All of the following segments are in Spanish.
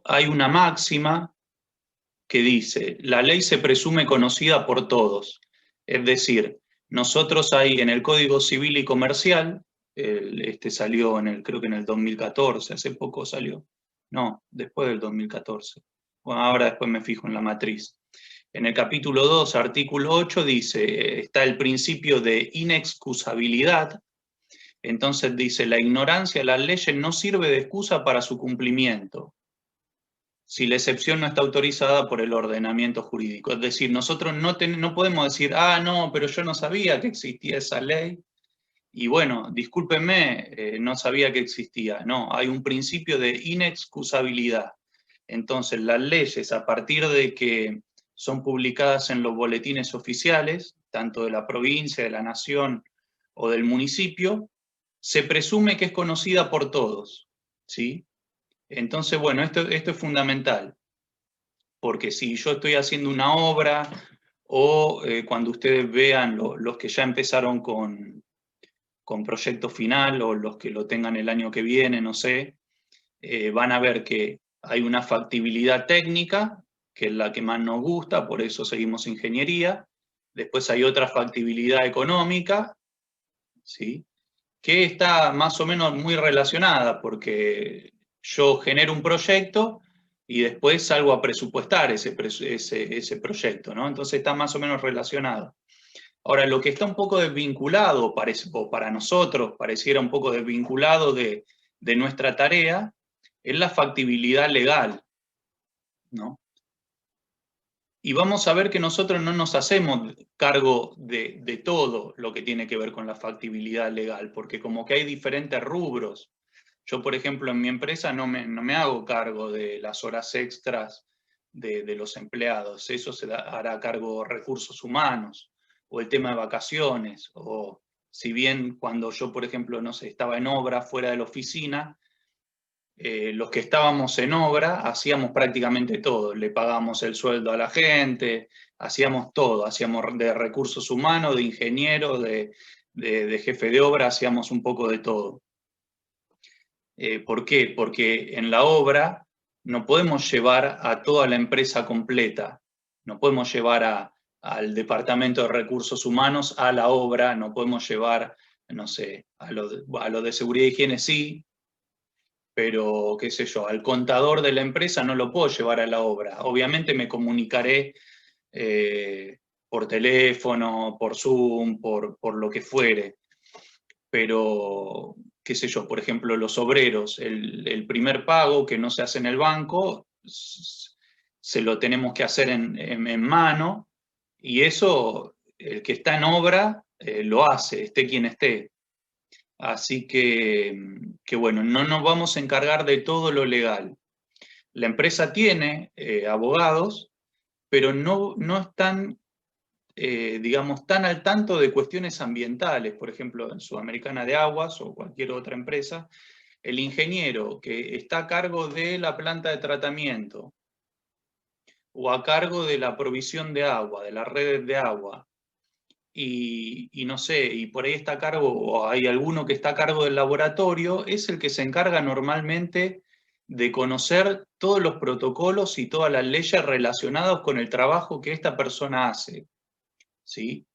hay una máxima que dice, la ley se presume conocida por todos. Es decir, nosotros ahí en el Código Civil y Comercial, este salió creo que en el 2014, hace poco salió. No, después del 2014. Bueno, ahora después me fijo en la matriz. En el capítulo 2, artículo 8, dice, está el principio de inexcusabilidad. Entonces dice, la ignorancia de las leyes no sirve de excusa para su cumplimiento, si la excepción no está autorizada por el ordenamiento jurídico. Es decir, nosotros no podemos decir, no, pero yo no sabía que existía esa ley, y bueno, discúlpenme, no sabía que existía. No, hay un principio de inexcusabilidad. Entonces, las leyes, a partir de que son publicadas en los boletines oficiales, tanto de la provincia, de la nación o del municipio, se presume que es conocida por todos, ¿sí? Entonces, bueno, esto es fundamental, porque si yo estoy haciendo una obra o cuando ustedes vean los que ya empezaron con proyecto final o los que lo tengan el año que viene, no sé, van a ver que hay una factibilidad técnica, que es la que más nos gusta, por eso seguimos ingeniería. Después hay otra factibilidad económica, ¿sí?, que está más o menos muy relacionada, porque yo genero un proyecto y después salgo a presupuestar ese proyecto, ¿no? Entonces está más o menos relacionado. Ahora, lo que está un poco desvinculado, o para nosotros pareciera un poco desvinculado de nuestra tarea, es la factibilidad legal, ¿no? Y vamos a ver que nosotros no nos hacemos cargo de todo lo que tiene que ver con la factibilidad legal, porque como que hay diferentes rubros. Yo, por ejemplo, en mi empresa no me hago cargo de las horas extras de los empleados, eso hará cargo recursos humanos, o el tema de vacaciones, o si bien cuando yo, por ejemplo, no sé, estaba en obra fuera de la oficina, los que estábamos en obra hacíamos prácticamente todo, le pagábamos el sueldo a la gente, hacíamos todo, hacíamos de recursos humanos, de ingeniero, de jefe de obra, hacíamos un poco de todo. ¿Por qué? Porque en la obra no podemos llevar a toda la empresa completa, no podemos llevar al departamento de recursos humanos a la obra, no podemos llevar, no sé, a lo de seguridad e higiene sí, pero qué sé yo, al contador de la empresa no lo puedo llevar a la obra. Obviamente me comunicaré por teléfono, por Zoom, por lo que fuere, pero qué sé yo, por ejemplo, los obreros, el primer pago que no se hace en el banco, se lo tenemos que hacer en mano, y eso el que está en obra lo hace, esté quien esté. Así que bueno, no nos vamos a encargar de todo lo legal. La empresa tiene abogados, pero no están, digamos, tan al tanto de cuestiones ambientales. Por ejemplo, en Sudamericana de Aguas o cualquier otra empresa, el ingeniero que está a cargo de la planta de tratamiento o a cargo de la provisión de agua, de las redes de agua, y no sé, y por ahí está a cargo, o hay alguno que está a cargo del laboratorio, es el que se encarga normalmente de conocer todos los protocolos y todas las leyes relacionadas con el trabajo que esta persona hace, ¿sí?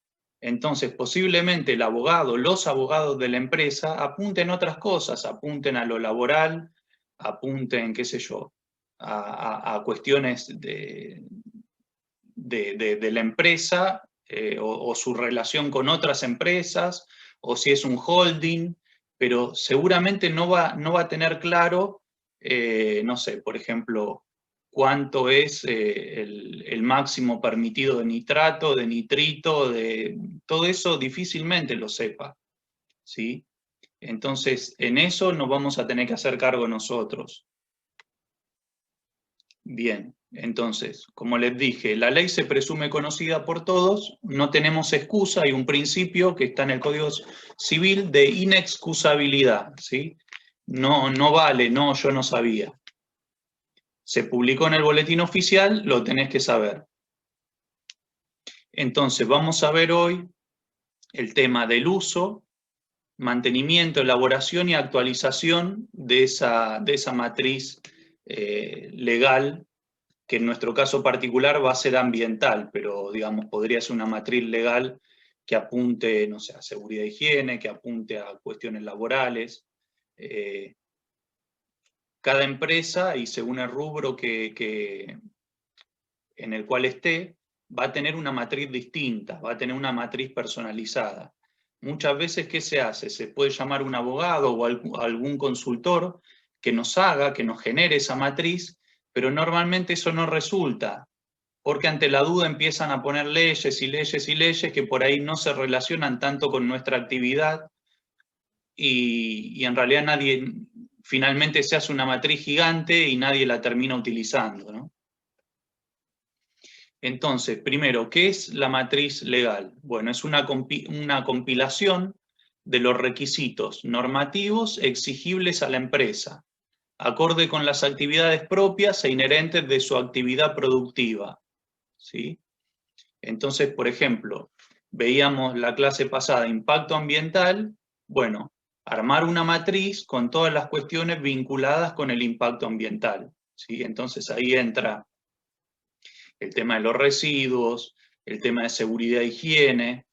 Entonces, posiblemente el abogado, los abogados de la empresa apunten otras cosas, apunten a lo laboral, apunten, qué sé yo, a cuestiones de la empresa, o su relación con otras empresas, o si es un holding, pero seguramente no va a tener claro, no sé, por ejemplo, cuánto es el máximo permitido de nitrato, de nitrito, de todo eso difícilmente lo sepa, ¿sí? Entonces, en eso nos vamos a tener que hacer cargo nosotros. Bien, entonces, como les dije, la ley se presume conocida por todos, no tenemos excusa, hay un principio que está en el Código Civil de inexcusabilidad, ¿sí? No vale, no, yo no sabía. Se publicó en el boletín oficial, lo tenés que saber. Entonces, vamos a ver hoy el tema del uso, mantenimiento, elaboración y actualización de esa matriz legal, que en nuestro caso particular va a ser ambiental, pero digamos, podría ser una matriz legal que apunte, no sé, a seguridad e higiene, que apunte a cuestiones laborales. Cada empresa, y según el rubro en el cual esté, va a tener una matriz distinta, va a tener una matriz personalizada. Muchas veces, ¿qué se hace? Se puede llamar un abogado o algún consultor que nos haga, que nos genere esa matriz, pero normalmente eso no resulta, porque ante la duda empiezan a poner leyes y leyes y leyes que por ahí no se relacionan tanto con nuestra actividad y en realidad nadie, finalmente se hace una matriz gigante y nadie la termina utilizando, ¿no? Entonces, primero, ¿qué es la matriz legal? Bueno, es una compilación de los requisitos normativos exigibles a la empresa, acorde con las actividades propias e inherentes de su actividad productiva, ¿sí? Entonces, por ejemplo, veíamos la clase pasada, impacto ambiental, bueno, armar una matriz con todas las cuestiones vinculadas con el impacto ambiental, ¿sí? Entonces ahí entra el tema de los residuos, el tema de seguridad e higiene,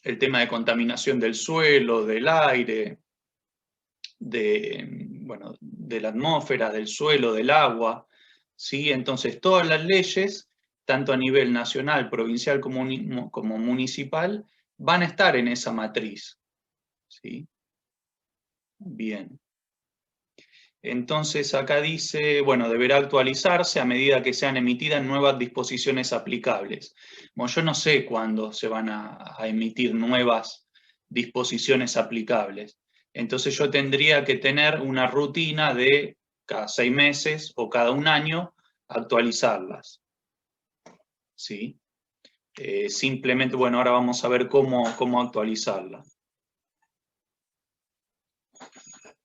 el tema de contaminación del suelo, del aire, bueno, de la atmósfera, del suelo, del agua, ¿sí? Entonces todas las leyes, tanto a nivel nacional, provincial como municipal, van a estar en esa matriz, ¿sí? Bien. Entonces acá dice, bueno, deberá actualizarse a medida que sean emitidas nuevas disposiciones aplicables. Bueno, yo no sé cuándo se van a emitir nuevas disposiciones aplicables. Entonces yo tendría que tener una rutina de cada 6 meses o cada un año actualizarlas, ¿sí? Simplemente, bueno, ahora vamos a ver cómo actualizarlas.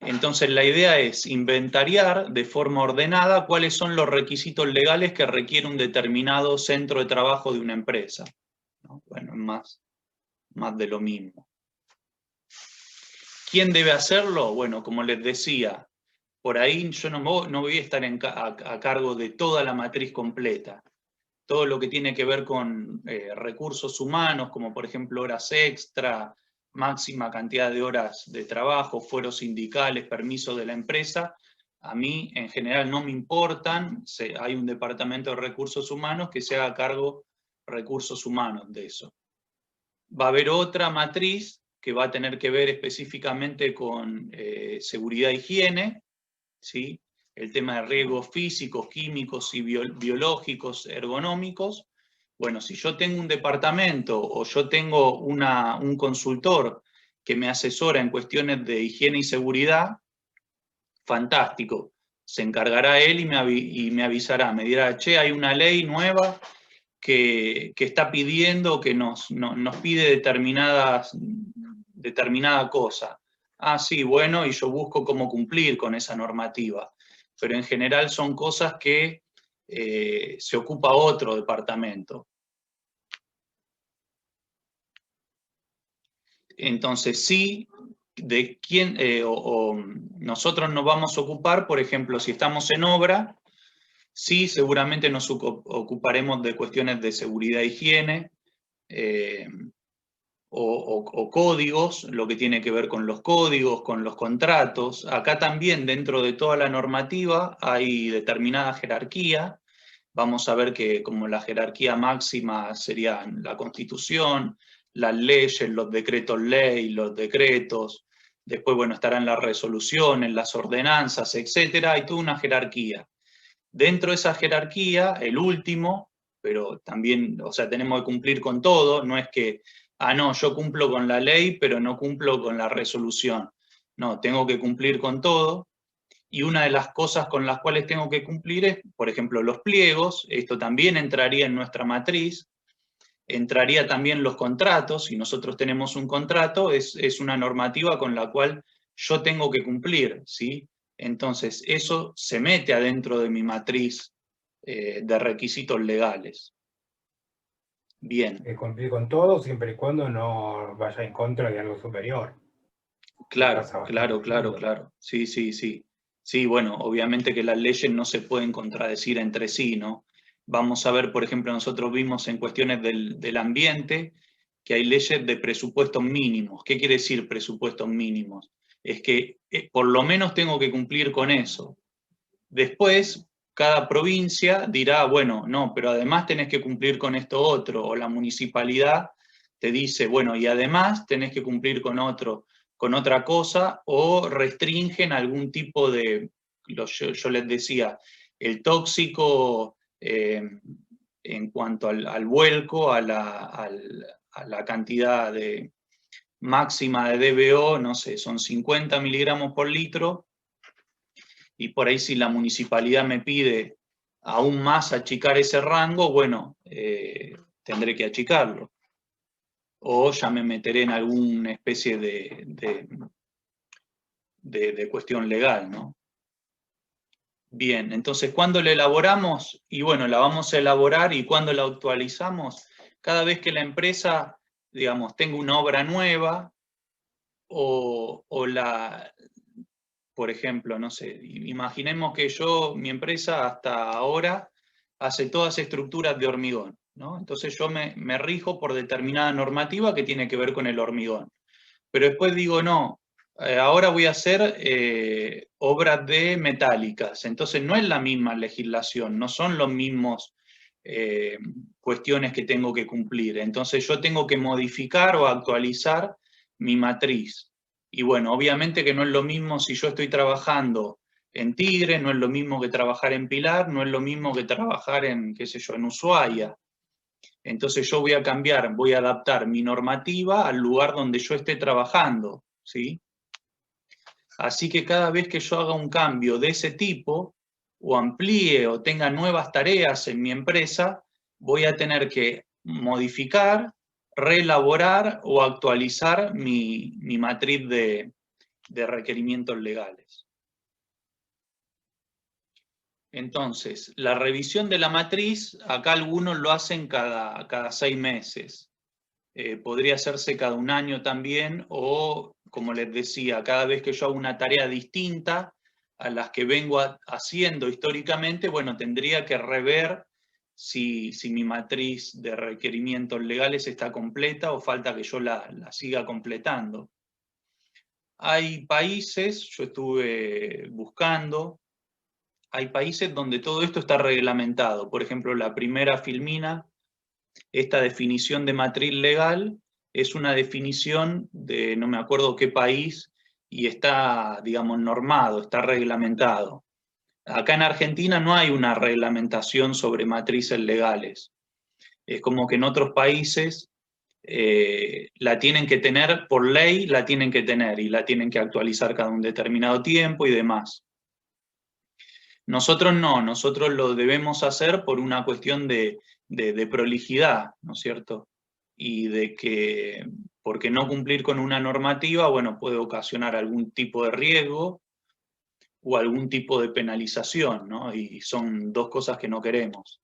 Entonces la idea es inventariar de forma ordenada cuáles son los requisitos legales que requiere un determinado centro de trabajo de una empresa, ¿no? Bueno, más de lo mismo. ¿Quién debe hacerlo? Bueno, como les decía, por ahí yo no voy a estar a cargo de toda la matriz completa. Todo lo que tiene que ver con recursos humanos, como por ejemplo horas extra, máxima cantidad de horas de trabajo, fueros sindicales, permisos de la empresa, a mí en general no me importan. Hay un departamento de recursos humanos que se haga cargo recursos humanos de eso. Va a haber otra matriz que va a tener que ver específicamente con seguridad e higiene, ¿sí? El tema de riesgos físicos, químicos y biológicos, ergonómicos. Bueno, si yo tengo un departamento o yo tengo un consultor que me asesora en cuestiones de higiene y seguridad, fantástico. Se encargará él y me avisará, me dirá, che, hay una ley nueva que está pidiendo, que nos pide determinada cosa. Ah, sí, bueno, y yo busco cómo cumplir con esa normativa. Pero en general son cosas que se ocupa otro departamento. Entonces sí, de quién, nosotros nos vamos a ocupar, por ejemplo, si estamos en obra, sí, seguramente nos ocuparemos de cuestiones de seguridad e higiene, o códigos, lo que tiene que ver con los códigos, con los contratos. Acá también dentro de toda la normativa hay determinada jerarquía. Vamos a ver que como la jerarquía máxima serían la Constitución, las leyes, los decretos ley, los decretos. Después, bueno, estarán las resoluciones, las ordenanzas, etcétera. Hay toda una jerarquía. Dentro de esa jerarquía, el último, pero también, o sea, tenemos que cumplir con todo, no es que, no, yo cumplo con la ley, pero no cumplo con la resolución. No, tengo que cumplir con todo. Y una de las cosas con las cuales tengo que cumplir es, por ejemplo, los pliegos. Esto también entraría en nuestra matriz. Entraría también los contratos. Si nosotros tenemos un contrato, es una normativa con la cual yo tengo que cumplir, ¿sí? Entonces, eso se mete adentro de mi matriz de requisitos legales. Bien. Cumplir con todo siempre y cuando no vaya en contra de algo superior. Claro, Pasa bastante claro, claro, seguido. claro. Sí, sí, sí. Sí, bueno, obviamente que las leyes no se pueden contradecir entre sí, ¿no? Vamos a ver, por ejemplo, nosotros vimos en cuestiones del ambiente que hay leyes de presupuestos mínimos. ¿Qué quiere decir presupuestos mínimos? Es que por lo menos tengo que cumplir con eso. Después, cada provincia dirá, bueno, no, pero además tenés que cumplir con esto otro, o la municipalidad te dice, bueno, y además tenés que cumplir con otra cosa, o restringen algún tipo de, yo les decía, el tóxico en cuanto al vuelco, a la cantidad máxima de DBO, no sé, son 50 miligramos por litro, y por ahí si la municipalidad me pide aún más achicar ese rango, bueno, tendré que achicarlo. O ya me meteré en alguna especie de cuestión legal, ¿no? Bien, entonces, ¿cuándo la elaboramos? Y bueno, la vamos a elaborar, y ¿cuándo la actualizamos? Cada vez que la empresa, digamos, tenga una obra nueva o por ejemplo, no sé, imaginemos que mi empresa hasta ahora hace todas estructuras de hormigón, ¿no? Entonces yo me rijo por determinada normativa que tiene que ver con el hormigón. Pero después digo, no, ahora voy a hacer obras de metálicas. Entonces no es la misma legislación, no son los mismos cuestiones que tengo que cumplir. Entonces yo tengo que modificar o actualizar mi matriz. Y bueno, obviamente que no es lo mismo si yo estoy trabajando en Tigre, no es lo mismo que trabajar en Pilar, no es lo mismo que trabajar en, qué sé yo, en Ushuaia. Entonces yo voy a cambiar, voy a adaptar mi normativa al lugar donde yo esté trabajando, ¿sí? Así que cada vez que yo haga un cambio de ese tipo, o amplíe o tenga nuevas tareas en mi empresa, voy a tener que modificar, reelaborar o actualizar mi matriz de requerimientos legales. Entonces, la revisión de la matriz, acá algunos lo hacen cada 6 meses. Podría hacerse cada un año también, o, como les decía, cada vez que yo hago una tarea distinta a las que vengo haciendo históricamente, bueno, tendría que rever si mi matriz de requerimientos legales está completa o falta que yo la siga completando. Hay países, yo estuve buscando, hay países donde todo esto está reglamentado. Por ejemplo, la primera filmina, esta definición de matriz legal, es una definición de no me acuerdo qué país y está, digamos, normado, está reglamentado. Acá en Argentina no hay una reglamentación sobre matrices legales. Es como que en otros países la tienen que tener, por ley la tienen que tener y la tienen que actualizar cada un determinado tiempo y demás. Nosotros no, nosotros lo debemos hacer por una cuestión de prolijidad, ¿no es cierto? Y de que, porque no cumplir con una normativa, bueno, puede ocasionar algún tipo de riesgo o algún tipo de penalización, ¿no? Y son dos cosas que no queremos,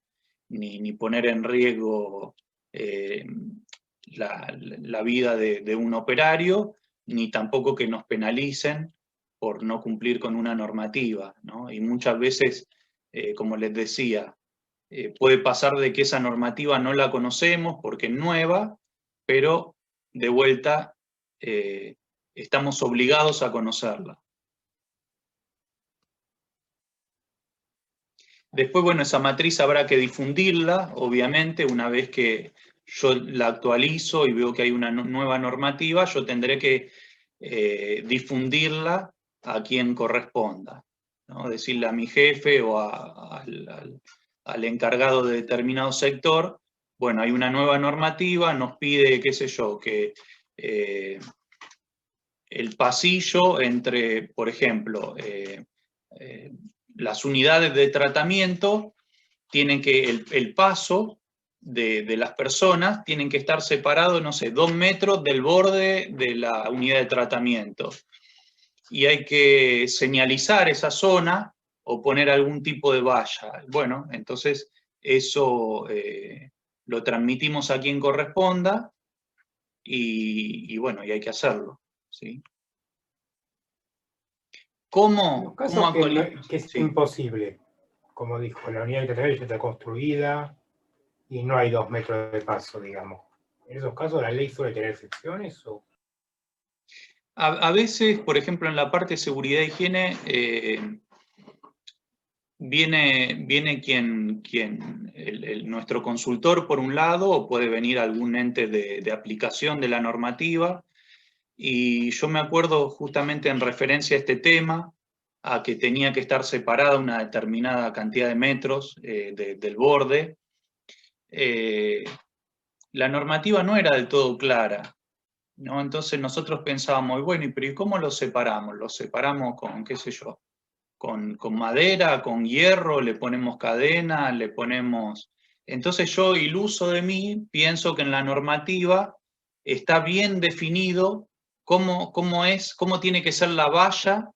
ni poner en riesgo eh, la vida de un operario, ni tampoco que nos penalicen por no cumplir con una normativa, ¿no? Y muchas veces, como les decía, puede pasar de que esa normativa no la conocemos porque es nueva, pero de vuelta estamos obligados a conocerla. Después, bueno, esa matriz habrá que difundirla, obviamente, una vez que yo la actualizo y veo que hay una nueva normativa, yo tendré que difundirla a quien corresponda, ¿no? Decirle a mi jefe o al encargado de determinado sector, bueno, hay una nueva normativa, nos pide, qué sé yo, que el pasillo entre, por ejemplo, las unidades de tratamiento tienen que, el paso de las personas tienen que estar separados, no sé, 2 metros del borde de la unidad de tratamiento. Y hay que señalizar esa zona o poner algún tipo de valla. Bueno, entonces eso lo transmitimos a quien corresponda y bueno, y hay que hacerlo, ¿sí? ¿Cómo, los cómo casos que es sí. imposible, como dijo, la unidad habitacional ya está construida y no hay 2 metros de paso, digamos. ¿En esos casos la ley suele tener excepciones? O... A veces, por ejemplo, en la parte de seguridad e higiene, viene nuestro consultor por un lado, o puede venir algún ente de aplicación de la normativa. Y yo me acuerdo justamente en referencia a este tema, a que tenía que estar separada una determinada cantidad de metros del borde. La normativa no era del todo clara, ¿no? Entonces nosotros pensábamos, bueno, ¿y cómo los separamos? ¿Los separamos con, qué sé yo, con madera, con hierro, le ponemos cadena, le ponemos... Entonces yo, iluso de mí, pienso que en la normativa está bien definido cómo tiene que ser la valla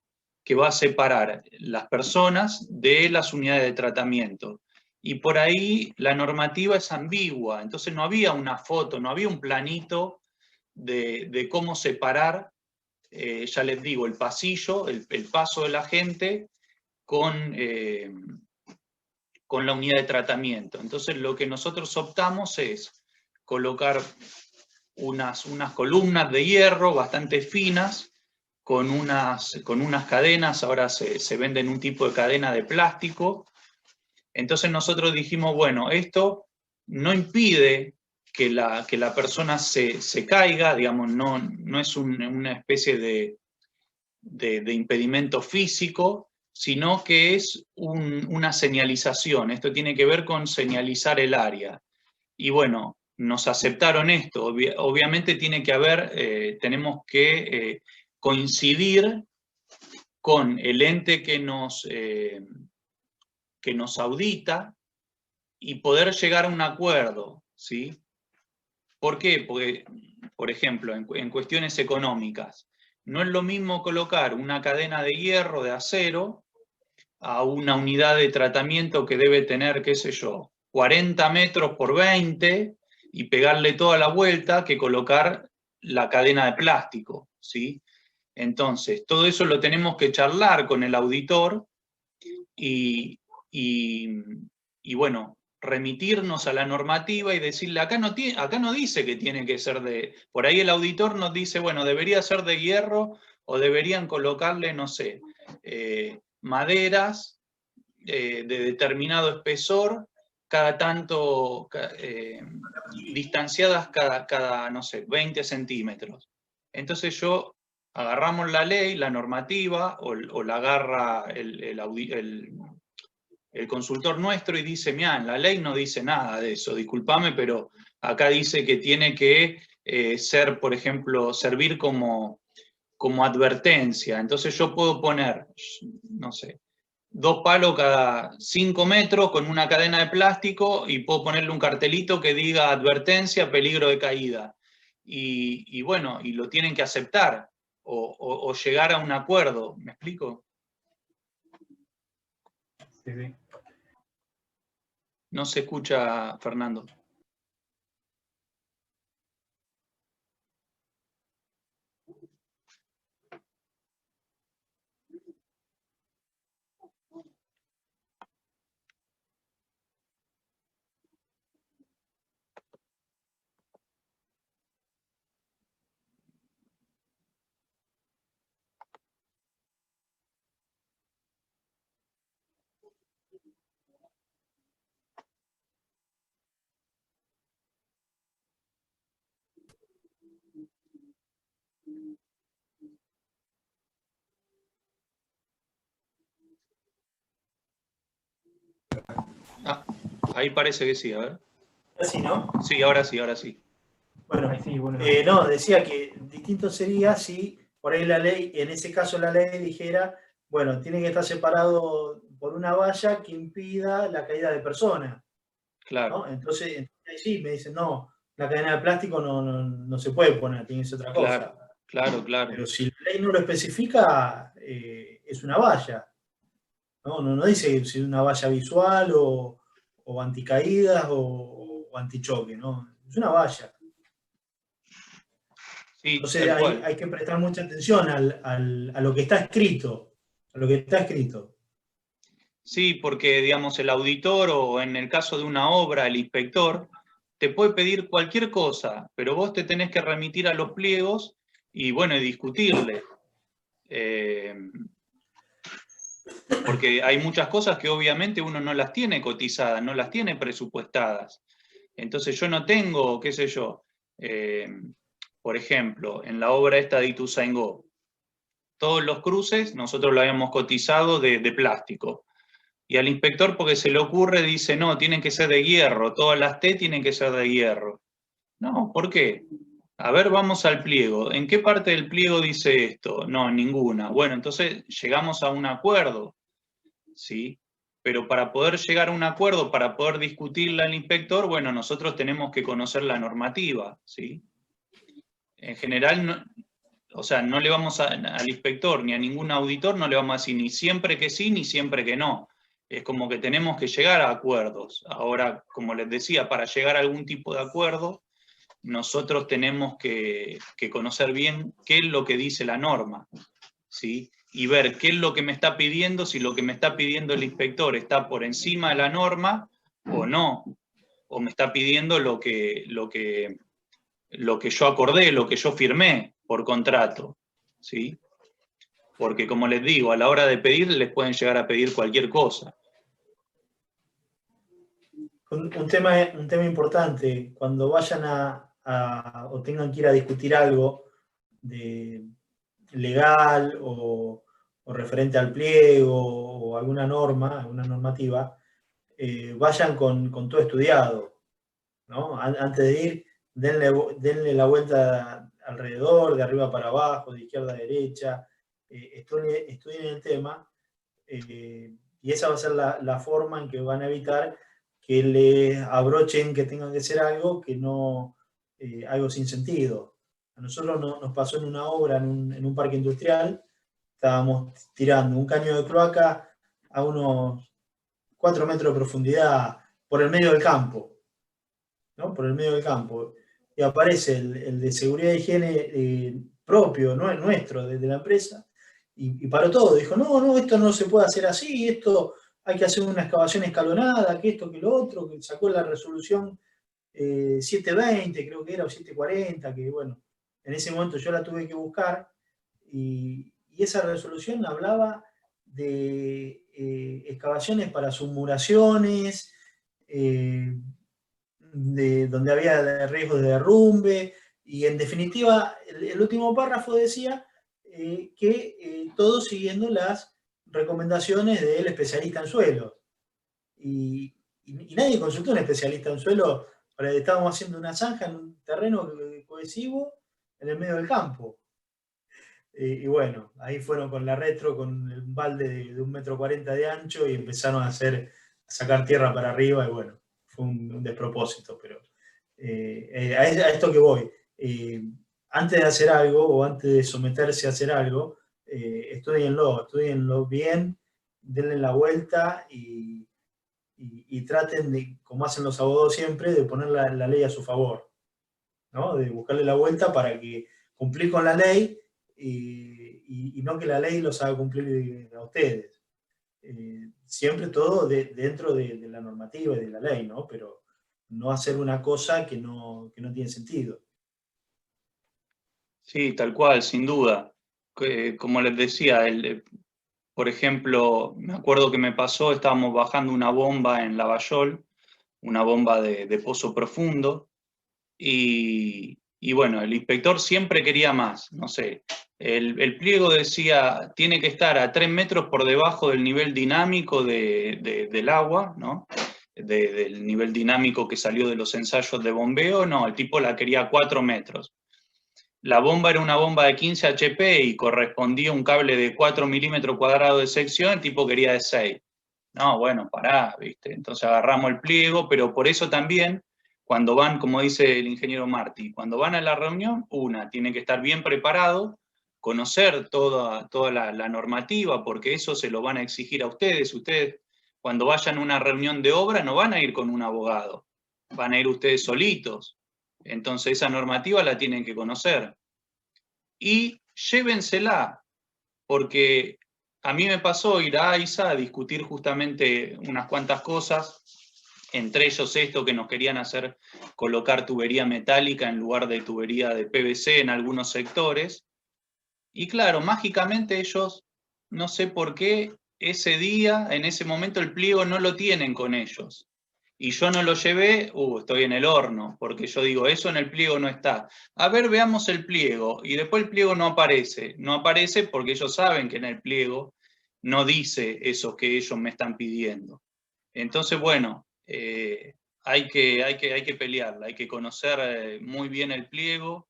que va a separar las personas de las unidades de tratamiento. Y por ahí la normativa es ambigua, entonces no había una foto, no había un planito de cómo separar, ya les digo, el pasillo, el paso de la gente con la unidad de tratamiento. Entonces lo que nosotros optamos es colocar unas columnas de hierro bastante finas, con unas cadenas, ahora se venden un tipo de cadena de plástico. Entonces nosotros dijimos, bueno, esto no impide que la persona se caiga, digamos, no es una especie de impedimento físico, sino que es una señalización. Esto tiene que ver con señalizar el área. Y bueno, nos aceptaron esto. Obviamente tiene que haber, tenemos que coincidir con el ente que nos audita y poder llegar a un acuerdo, ¿sí? ¿Por qué? Porque, por ejemplo, en cuestiones económicas, no es lo mismo colocar una cadena de hierro, de acero, a una unidad de tratamiento que debe tener, qué sé yo, 40 metros por 20 y pegarle toda la vuelta, que colocar la cadena de plástico, ¿sí? Entonces, todo eso lo tenemos que charlar con el auditor y, y bueno, remitirnos a la normativa y decirle, acá no dice que tiene que ser de... Por ahí el auditor nos dice, bueno, debería ser de hierro o deberían colocarle, no sé, maderas de determinado espesor, cada tanto, distanciadas cada, no sé, 20 centímetros. Entonces agarramos la ley, la normativa, o la agarra el consultor nuestro y dice, mira, en la ley no dice nada de eso, discúlpame, pero acá dice que tiene que ser, por ejemplo, servir como advertencia. Entonces yo puedo poner, no sé, 2 palos cada 5 metros con una cadena de plástico y puedo ponerle un cartelito que diga advertencia, peligro de caída. Y bueno, y lo tienen que aceptar o llegar a un acuerdo. ¿Me explico? Sí, sí. No se escucha, Fernando. Ah, ahí parece que sí, a ver. Así, ¿no? Sí, ahora sí, ahora sí. Bueno, Ahí sí, bueno. no, decía que distinto sería si por ahí la ley, en ese caso la ley dijera, bueno, tiene que estar separado por una valla que impida la caída de personas, Claro, ¿no? Entonces ahí sí, me dicen, no, la cadena de plástico no se puede poner, tiene que ser otra claro, cosa. claro. Pero si la ley no lo especifica, es una valla, ¿no? No dice si es una valla visual o anticaídas o antichoque, ¿no? Es una valla. Sí, Entonces tal cual. hay que prestar mucha atención a lo que está escrito, a lo que está escrito. Sí, porque, digamos, el auditor o en el caso de una obra, el inspector, te puede pedir cualquier cosa, pero vos te tenés que remitir a los pliegos y, bueno, y discutirle. Porque hay muchas cosas que obviamente uno no las tiene cotizadas, no las tiene presupuestadas. Entonces yo no tengo, qué sé yo, por ejemplo, en la obra esta de Ituzaingó, todos los cruces nosotros lo habíamos cotizado de plástico. Y al inspector, porque se le ocurre, dice, no, tienen que ser de hierro, todas las T tienen que ser de hierro. No, ¿por qué? A ver, vamos al pliego. ¿En qué parte del pliego dice esto? No, en ninguna. Bueno, entonces llegamos a un acuerdo, ¿sí? Pero para poder llegar a un acuerdo, para poder discutirle al inspector, bueno, nosotros tenemos que conocer la normativa, ¿sí? En general, no, o sea, no le vamos al inspector ni a ningún auditor, no le vamos a decir ni siempre que sí, ni siempre que no. Es como que tenemos que llegar a acuerdos. Ahora, como les decía, para llegar a algún tipo de acuerdo, nosotros tenemos que conocer bien qué es lo que dice la norma, ¿sí? Y ver qué es lo que me está pidiendo, si lo que me está pidiendo el inspector está por encima de la norma o no, o me está pidiendo lo que yo acordé, lo que yo firmé por contrato, ¿sí? Porque como les digo, a la hora de pedir les pueden llegar a pedir cualquier cosa. Un tema importante, cuando vayan o tengan que ir a discutir algo de legal o referente al pliego o alguna norma, alguna normativa, vayan con todo estudiado, ¿no? Antes de ir, denle la vuelta alrededor, de arriba para abajo, de izquierda a derecha, estudien el tema, y esa va a ser la forma en que van a evitar que les abrochen que tengan que hacer algo que no, algo sin sentido. A nosotros nos pasó en una obra en un parque industrial, estábamos tirando un caño de cloaca a unos 4 metros de profundidad por el medio del campo, ¿no? Por el medio del campo. Y aparece el de seguridad e higiene propio, ¿no? Nuestro, de la empresa, y paró todo. Dijo, no, esto no se puede hacer así, esto hay que hacer una excavación escalonada, que esto, que lo otro, que sacó la resolución 720, creo que era, o 740, que bueno, en ese momento yo la tuve que buscar, y esa resolución hablaba de excavaciones para submuraciones, donde había riesgos de derrumbe, y en definitiva el último párrafo decía que todo siguiendo las recomendaciones del especialista en suelos. Y nadie consultó a un especialista en suelo. Estábamos haciendo una zanja en un terreno cohesivo en el medio del campo. Y bueno, ahí fueron con la retro, con el balde de 1,40 m de ancho, y empezaron a sacar tierra para arriba, y bueno, fue un despropósito, pero a esto que voy. Antes de hacer algo, o antes de someterse a hacer algo, estudienlo bien, denle la vuelta y traten de, como hacen los abogados siempre, de poner la ley a su favor, ¿no? De buscarle la vuelta para que cumplir con la ley y no que la ley los haga cumplir a ustedes. Siempre todo dentro de la normativa y de la ley, ¿no? Pero no hacer una cosa que no tiene sentido. Sí, tal cual, sin duda. Como les decía, por ejemplo, me acuerdo que me pasó, estábamos bajando una bomba en Lavallol, una bomba de pozo profundo, y bueno, el inspector siempre quería más, no sé. El pliego decía, tiene que estar a 3 metros por debajo del nivel dinámico del agua, ¿no? Del nivel dinámico que salió de los ensayos de bombeo, no, el tipo la quería a 4 metros. La bomba era una bomba de 15 HP y correspondía a un cable de 4 milímetros cuadrados de sección, el tipo quería de 6. No, bueno, pará, ¿viste? Entonces agarramos el pliego, pero por eso también, cuando van, como dice el ingeniero Martí, cuando van a la reunión, tiene que estar bien preparado, conocer toda la normativa, porque eso se lo van a exigir a ustedes. Ustedes, cuando vayan a una reunión de obra, no van a ir con un abogado, van a ir ustedes solitos. Entonces esa normativa la tienen que conocer. Y llévensela, porque a mí me pasó ir a AISA a discutir justamente unas cuantas cosas, entre ellos esto que nos querían hacer colocar tubería metálica en lugar de tubería de PVC en algunos sectores. Y claro, mágicamente ellos, no sé por qué, ese día, en ese momento el pliego no lo tienen con ellos. Y yo no lo llevé, estoy en el horno, porque yo digo, eso en el pliego no está. A ver, veamos el pliego. Y después el pliego no aparece. No aparece porque ellos saben que en el pliego no dice eso que ellos me están pidiendo. Entonces, bueno, hay que pelearla, hay que conocer muy bien el pliego,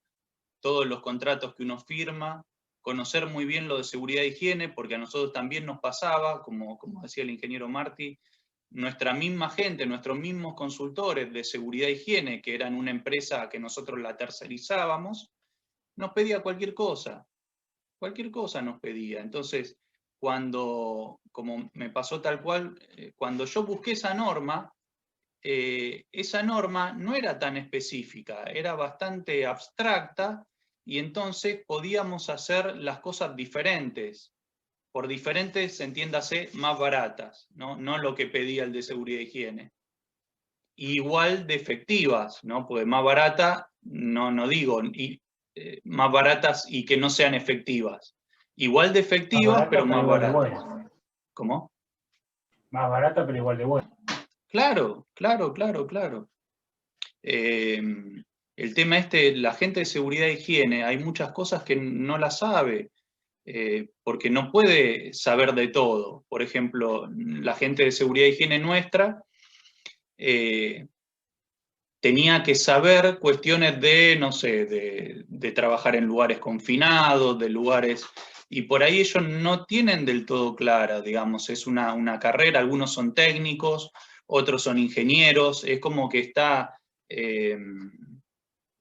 todos los contratos que uno firma, conocer muy bien lo de seguridad e higiene, porque a nosotros también nos pasaba, como decía el ingeniero Martí, nuestra misma gente, nuestros mismos consultores de seguridad e higiene, que eran una empresa que nosotros la tercerizábamos, nos pedía cualquier cosa nos pedía. Entonces, como me pasó tal cual, cuando yo busqué esa norma no era tan específica, era bastante abstracta, y entonces podíamos hacer las cosas diferentes. Por diferentes, entiéndase, más baratas, no lo que pedía el de seguridad e higiene. Igual de efectivas, ¿no? Porque más barata, no digo, más baratas y que no sean efectivas. Igual de efectivas, pero más baratas. ¿Cómo? Más barata, pero igual de buena. Claro. El tema la gente de seguridad e higiene, hay muchas cosas que no las sabe, porque no puede saber de todo. Por ejemplo, la gente de seguridad e higiene nuestra tenía que saber cuestiones de, no sé, de trabajar en lugares confinados, de lugares... Y por ahí ellos no tienen del todo clara, digamos, es una carrera, algunos son técnicos, otros son ingenieros, es como que está...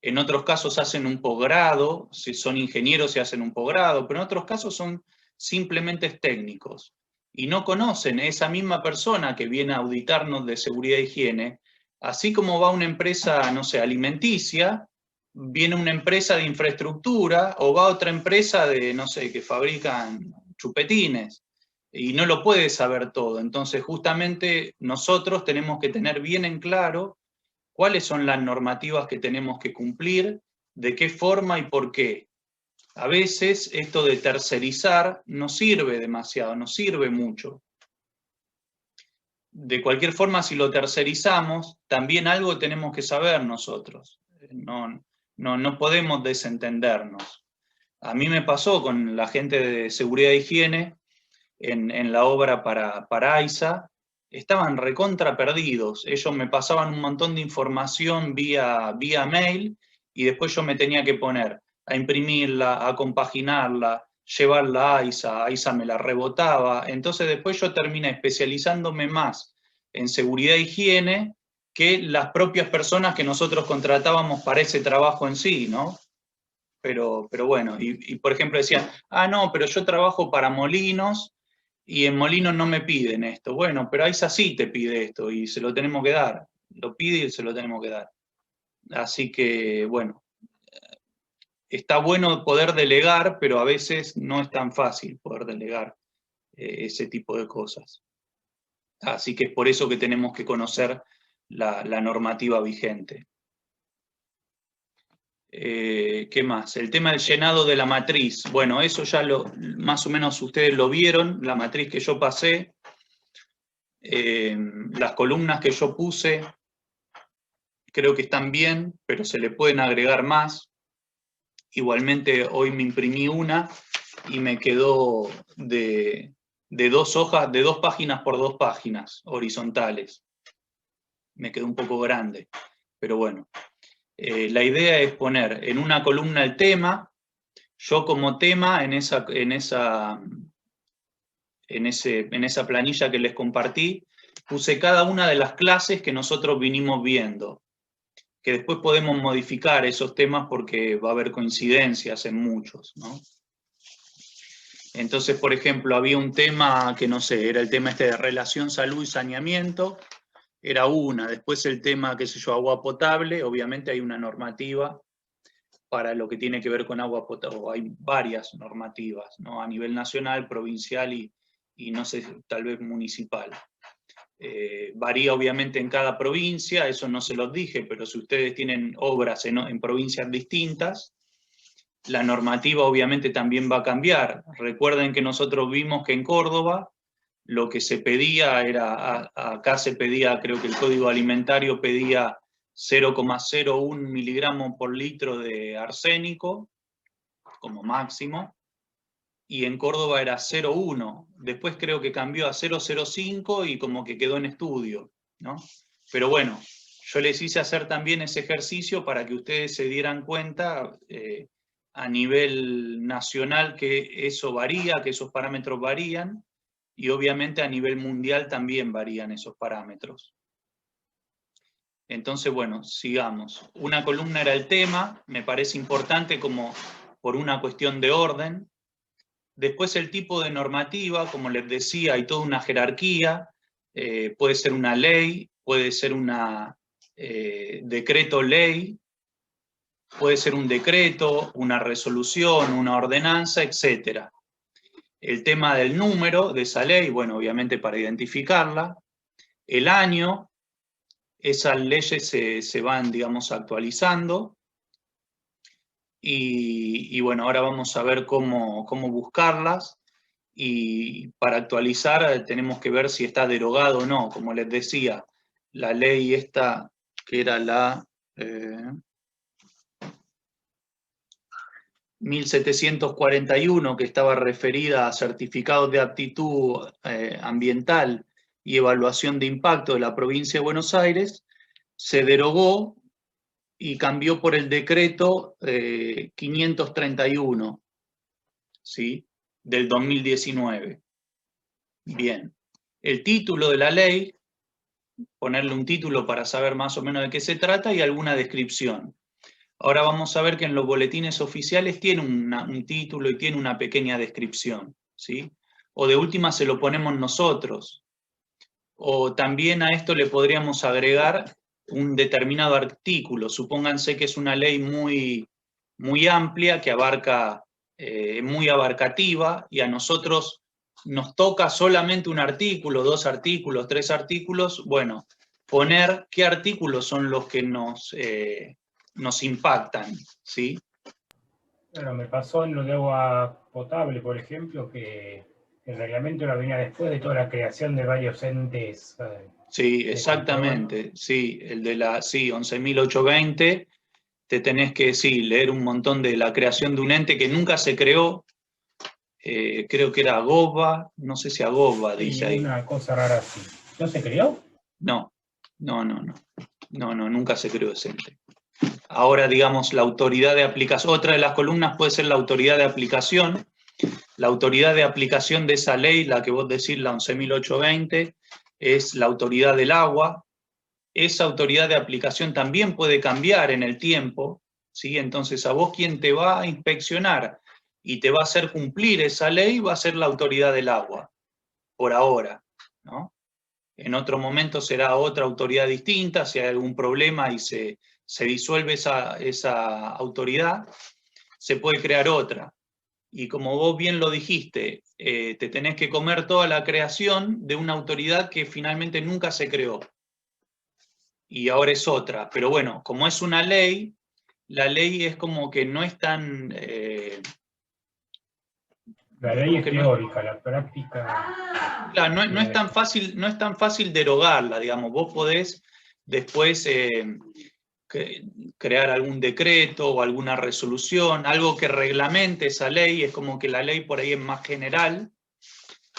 en otros casos hacen un posgrado, si son ingenieros se hacen un posgrado, pero en otros casos son simplemente técnicos. Y no conocen esa misma persona que viene a auditarnos de seguridad e higiene, así como va una empresa, no sé, alimenticia, viene una empresa de infraestructura, o va otra empresa de, no sé, que fabrican chupetines, y no lo puede saber todo. Entonces, justamente nosotros tenemos que tener bien en claro cuáles son las normativas que tenemos que cumplir, de qué forma y por qué. A veces esto de tercerizar no sirve demasiado, no sirve mucho. De cualquier forma, si lo tercerizamos, también algo tenemos que saber nosotros. No podemos desentendernos. A mí me pasó con la gente de seguridad e higiene en la obra para AISA, estaban recontra perdidos. Ellos me pasaban un montón de información vía mail, y después yo me tenía que poner a imprimirla, a compaginarla, llevarla a AISA me la rebotaba. Entonces después yo terminé especializándome más en seguridad e higiene que las propias personas que nosotros contratábamos para ese trabajo en sí, ¿no? Pero bueno, y por ejemplo decían, no, pero yo trabajo para Molinos, y en Molinos no me piden esto. Bueno, pero AISA sí te pide esto, y se lo tenemos que dar. Lo pide y se lo tenemos que dar. Así que, bueno, está bueno poder delegar, pero a veces no es tan fácil poder delegar ese tipo de cosas. Así que es por eso que tenemos que conocer la normativa vigente. ¿Qué más? El tema del llenado de la matriz. Bueno, eso ya más o menos ustedes lo vieron, la matriz que yo pasé. Las columnas que yo puse creo que están bien, pero se le pueden agregar más. Igualmente hoy me imprimí una y me quedó de 2 hojas, de 2 páginas por 2 páginas horizontales. Me quedó un poco grande, pero bueno. La idea es poner en una columna el tema. Yo como tema en esa planilla que les compartí, puse cada una de las clases que nosotros vinimos viendo, que después podemos modificar esos temas porque va a haber coincidencias en muchos, ¿no? Entonces, por ejemplo, había un tema que no sé, era el tema este de relación salud y saneamiento, era una. Después el tema, qué sé yo, agua potable, obviamente hay una normativa para lo que tiene que ver con agua potable, hay varias normativas, ¿no? A nivel nacional, provincial y no sé, tal vez municipal. Varía obviamente en cada provincia, eso no se los dije, pero si ustedes tienen obras en provincias distintas, la normativa obviamente también va a cambiar. Recuerden que nosotros vimos que en Córdoba lo que se pedía era, acá se pedía, creo que el Código Alimentario pedía 0,01 miligramos por litro de arsénico, como máximo, y en Córdoba era 0,1. Después creo que cambió a 0,05 y como que quedó en estudio, ¿no? Pero bueno, yo les hice hacer también ese ejercicio para que ustedes se dieran cuenta a nivel nacional que eso varía, que esos parámetros varían, y obviamente a nivel mundial también varían esos parámetros. Entonces, bueno, sigamos. Una columna era el tema, me parece importante como por una cuestión de orden. Después el tipo de normativa, como les decía, hay toda una jerarquía, puede ser una ley, puede ser una decreto ley, puede ser un decreto, una resolución, una ordenanza, etc. El tema del número de esa ley, bueno, obviamente para identificarla, el año, esas leyes se van, digamos, actualizando, y bueno, ahora vamos a ver cómo buscarlas, y para actualizar tenemos que ver si está derogado o no. Como les decía, la ley esta, que era la 1741, que estaba referida a certificados de aptitud ambiental y evaluación de impacto de la provincia de Buenos Aires, se derogó y cambió por el decreto 531, ¿sí?, del 2019. Bien, el título de la ley, ponerle un título para saber más o menos de qué se trata y alguna descripción. Ahora vamos a ver que en los boletines oficiales tiene un título y tiene una pequeña descripción, ¿sí? O de última se lo ponemos nosotros. O también a esto le podríamos agregar un determinado artículo. Supónganse que es una ley muy amplia, que abarca, muy abarcativa, y a nosotros nos toca solamente un artículo, 2 artículos, 3 artículos. Bueno, poner qué artículos son los que nos impactan, ¿sí? Bueno, me pasó en lo de agua potable, por ejemplo, que el reglamento lo venía después de toda la creación de varios entes. Sí, exactamente, sí, el de la 11.820, te tenés que leer un montón de la creación de un ente que nunca se creó, creo que era Agoba, no sé si Agoba Sí, dice ahí. una cosa rara así. ¿No se creó? No, nunca se creó ese ente. Ahora, digamos, la autoridad de aplicación, otra de las columnas puede ser la autoridad de aplicación. La autoridad de aplicación de esa ley, la que vos decís, la 11.820, es la autoridad del agua. Esa autoridad de aplicación también puede cambiar en el tiempo, ¿sí? Entonces, a vos quien te va a inspeccionar y te va a hacer cumplir esa ley va a ser la autoridad del agua, por ahora, ¿no? En otro momento será otra autoridad distinta, si hay algún problema y se disuelve esa autoridad, se puede crear otra. Y como vos bien lo dijiste, te tenés que comer toda la creación de una autoridad que finalmente nunca se creó. Y ahora es otra. Pero bueno, como es una ley, la ley es como que no es tan... la ley es teórica, la práctica... Claro, no es tan fácil derogarla, digamos. Vos podés después crear algún decreto o alguna resolución, algo que reglamente esa ley. Es como que la ley por ahí es más general,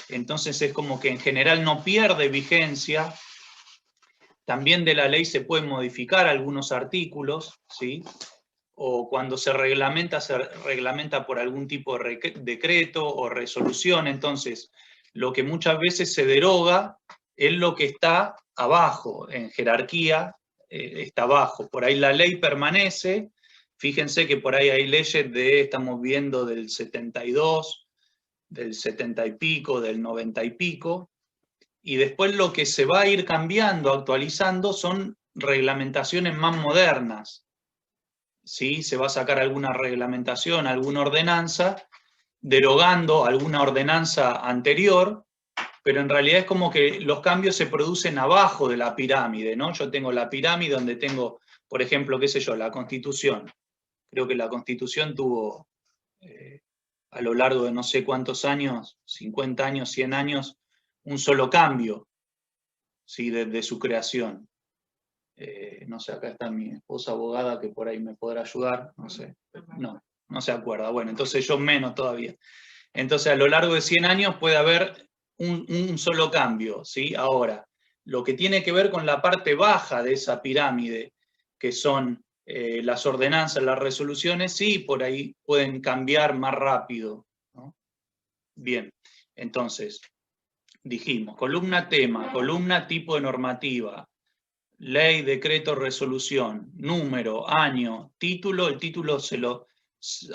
entonces es como que en general no pierde vigencia. También de la ley se pueden modificar algunos artículos, ¿sí? O cuando se reglamenta por algún tipo de decreto o resolución. Entonces, lo que muchas veces se deroga es lo que está abajo, en jerarquía, está abajo. Por ahí la ley permanece. Fíjense que por ahí hay leyes estamos viendo del 72, del 70 y pico, del 90 y pico, y después lo que se va a ir cambiando, actualizando, son reglamentaciones más modernas. ¿Sí? Se va a sacar alguna reglamentación, alguna ordenanza, derogando alguna ordenanza anterior, pero en realidad es como que los cambios se producen abajo de la pirámide, ¿no? Yo tengo la pirámide donde tengo, por ejemplo, qué sé yo, la Constitución. Creo que la Constitución tuvo, a lo largo de no sé cuántos años, 50 años, 100 años, un solo cambio, ¿sí? Desde su creación. No sé, acá está mi esposa abogada que por ahí me podrá ayudar, no sé, no se acuerda. Bueno, entonces yo menos todavía. Entonces a lo largo de 100 años puede haber un solo cambio, ¿sí? Ahora, lo que tiene que ver con la parte baja de esa pirámide, que son las ordenanzas, las resoluciones, sí, por ahí pueden cambiar más rápido, ¿no? Bien, entonces, dijimos, columna tema, columna tipo de normativa, ley, decreto, resolución, número, año, título. El título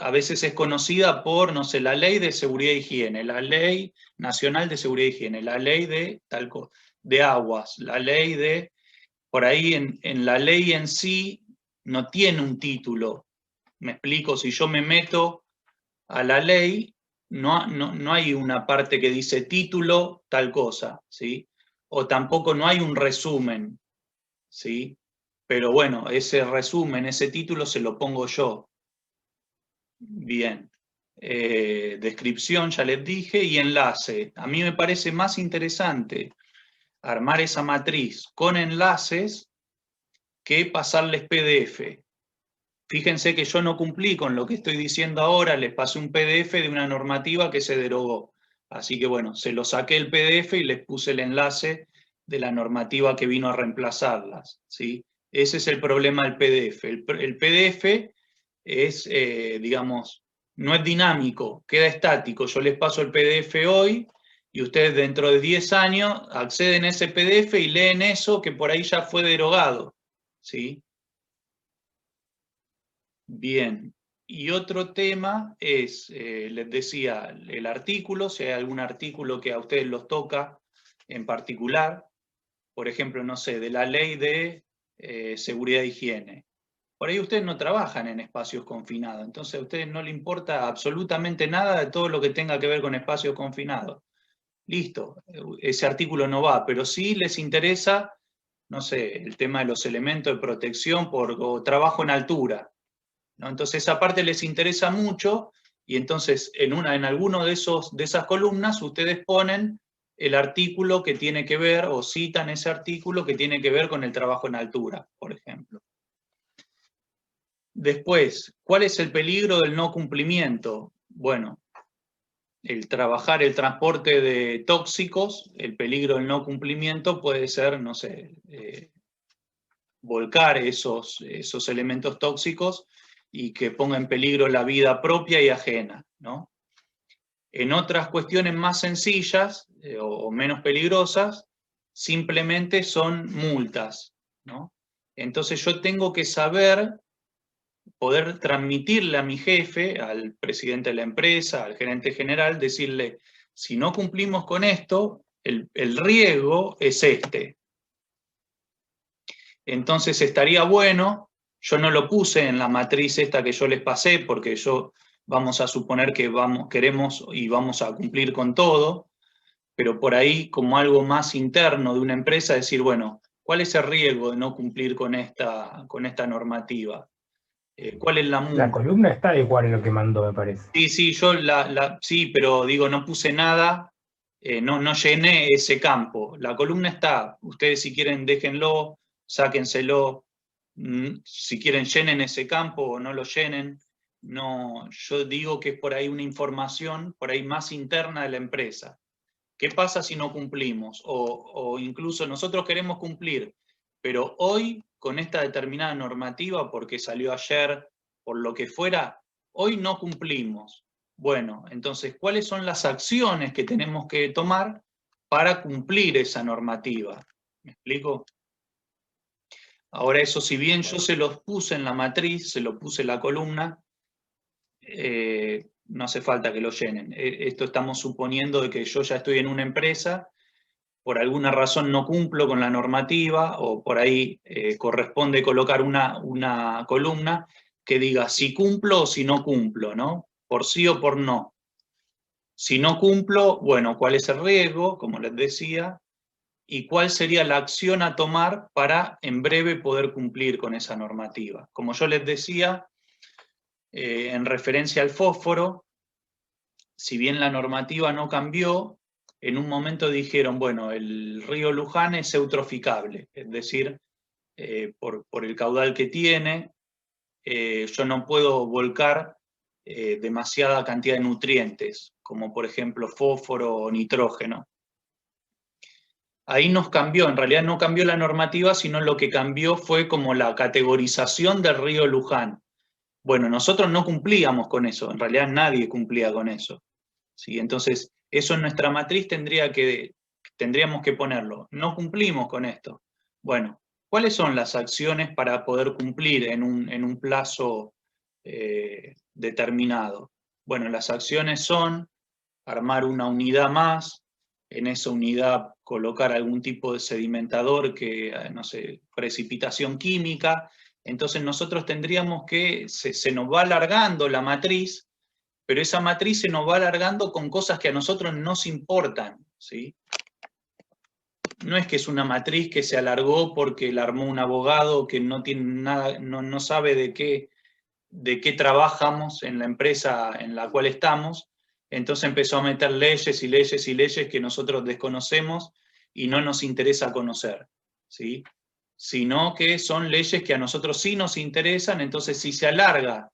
a veces es conocida por, no sé, la ley de seguridad e higiene, la ley nacional de seguridad e higiene, la ley de de aguas, la ley de, por ahí en la ley en sí no tiene un título. Me explico, si yo me meto a la ley, no hay una parte que dice título, tal cosa, ¿sí? O tampoco no hay un resumen, ¿sí? Pero bueno, ese resumen, ese título se lo pongo yo. Bien. Descripción, ya les dije, y enlace. A mí me parece más interesante armar esa matriz con enlaces que pasarles PDF. Fíjense que yo no cumplí con lo que estoy diciendo ahora, les pasé un PDF de una normativa que se derogó. Así que bueno, se lo saqué el PDF y les puse el enlace de la normativa que vino a reemplazarlas, ¿sí? Ese es el problema del PDF. El PDF es, digamos, no es dinámico, queda estático. Yo les paso el PDF hoy y ustedes dentro de 10 años acceden a ese PDF y leen eso que por ahí ya fue derogado, ¿sí? Bien. Y otro tema es, les decía, el artículo, si hay algún artículo que a ustedes los toca en particular, por ejemplo, no sé, de la ley de seguridad e higiene. Por ahí ustedes no trabajan en espacios confinados, entonces a ustedes no les importa absolutamente nada de todo lo que tenga que ver con espacios confinados. Listo, ese artículo no va, pero sí les interesa, no sé, el tema de los elementos de protección o trabajo en altura, ¿no? Entonces esa parte les interesa mucho y entonces en alguno de esas columnas ustedes ponen el artículo que tiene que ver o citan ese artículo que tiene que ver con el trabajo en altura, por ejemplo. Después, ¿cuál es el peligro del no cumplimiento? Bueno, el transporte de tóxicos, el peligro del no cumplimiento puede ser, no sé, volcar esos elementos tóxicos y que ponga en peligro la vida propia y ajena, ¿no? En otras cuestiones más sencillas o menos peligrosas, simplemente son multas, ¿no? Entonces yo tengo que saber, poder transmitirle a mi jefe, al presidente de la empresa, al gerente general, decirle, si no cumplimos con esto, el riesgo es este. Entonces estaría bueno, yo no lo puse en la matriz esta que yo les pasé, porque vamos a suponer que queremos y vamos a cumplir con todo, pero por ahí como algo más interno de una empresa, decir, bueno, ¿cuál es el riesgo de no cumplir con esta normativa? ¿Cuál es la multa? La columna está igual en lo que mandó, me parece. Sí, sí, sí, pero digo, no puse nada, no llené ese campo. La columna está, ustedes si quieren déjenlo, sáquenselo, si quieren llenen ese campo o no lo llenen. No, yo digo que es por ahí una información, por ahí más interna de la empresa. ¿Qué pasa si no cumplimos? O incluso nosotros queremos cumplir, pero hoy con esta determinada normativa, porque salió ayer, por lo que fuera, hoy no cumplimos. Bueno, entonces, ¿cuáles son las acciones que tenemos que tomar para cumplir esa normativa? ¿Me explico? Ahora eso, si bien yo se los puse en la matriz, se lo puse en la columna, no hace falta que lo llenen. Esto estamos suponiendo de que yo ya estoy en una empresa, por alguna razón no cumplo con la normativa, o por ahí corresponde colocar una columna que diga si cumplo o si no cumplo, ¿no? Por sí o por no. Si no cumplo, bueno, ¿cuál es el riesgo? Como les decía, y cuál sería la acción a tomar para en breve poder cumplir con esa normativa. Como yo les decía, en referencia al fósforo, si bien la normativa no cambió, en un momento dijeron, bueno, el río Luján es eutroficable, es decir, por el caudal que tiene, yo no puedo volcar demasiada cantidad de nutrientes, como por ejemplo fósforo o nitrógeno. Ahí nos cambió, en realidad no cambió la normativa, sino lo que cambió fue como la categorización del río Luján. Bueno, nosotros no cumplíamos con eso, en realidad nadie cumplía con eso. ¿Sí? Entonces, eso en nuestra matriz tendríamos que ponerlo. No cumplimos con esto. Bueno, ¿cuáles son las acciones para poder cumplir en un plazo determinado? Bueno, las acciones son armar una unidad más, en esa unidad colocar algún tipo de sedimentador que, no sé, precipitación química. Entonces nosotros tendríamos que, se nos va alargando la matriz, pero esa matriz se nos va alargando con cosas que a nosotros nos importan, ¿sí? No es que es una matriz que se alargó porque la armó un abogado que no tiene nada, no sabe de qué trabajamos en la empresa en la cual estamos, entonces empezó a meter leyes y leyes y leyes que nosotros desconocemos y no nos interesa conocer, ¿sí? Sino que son leyes que a nosotros sí nos interesan, entonces si se alarga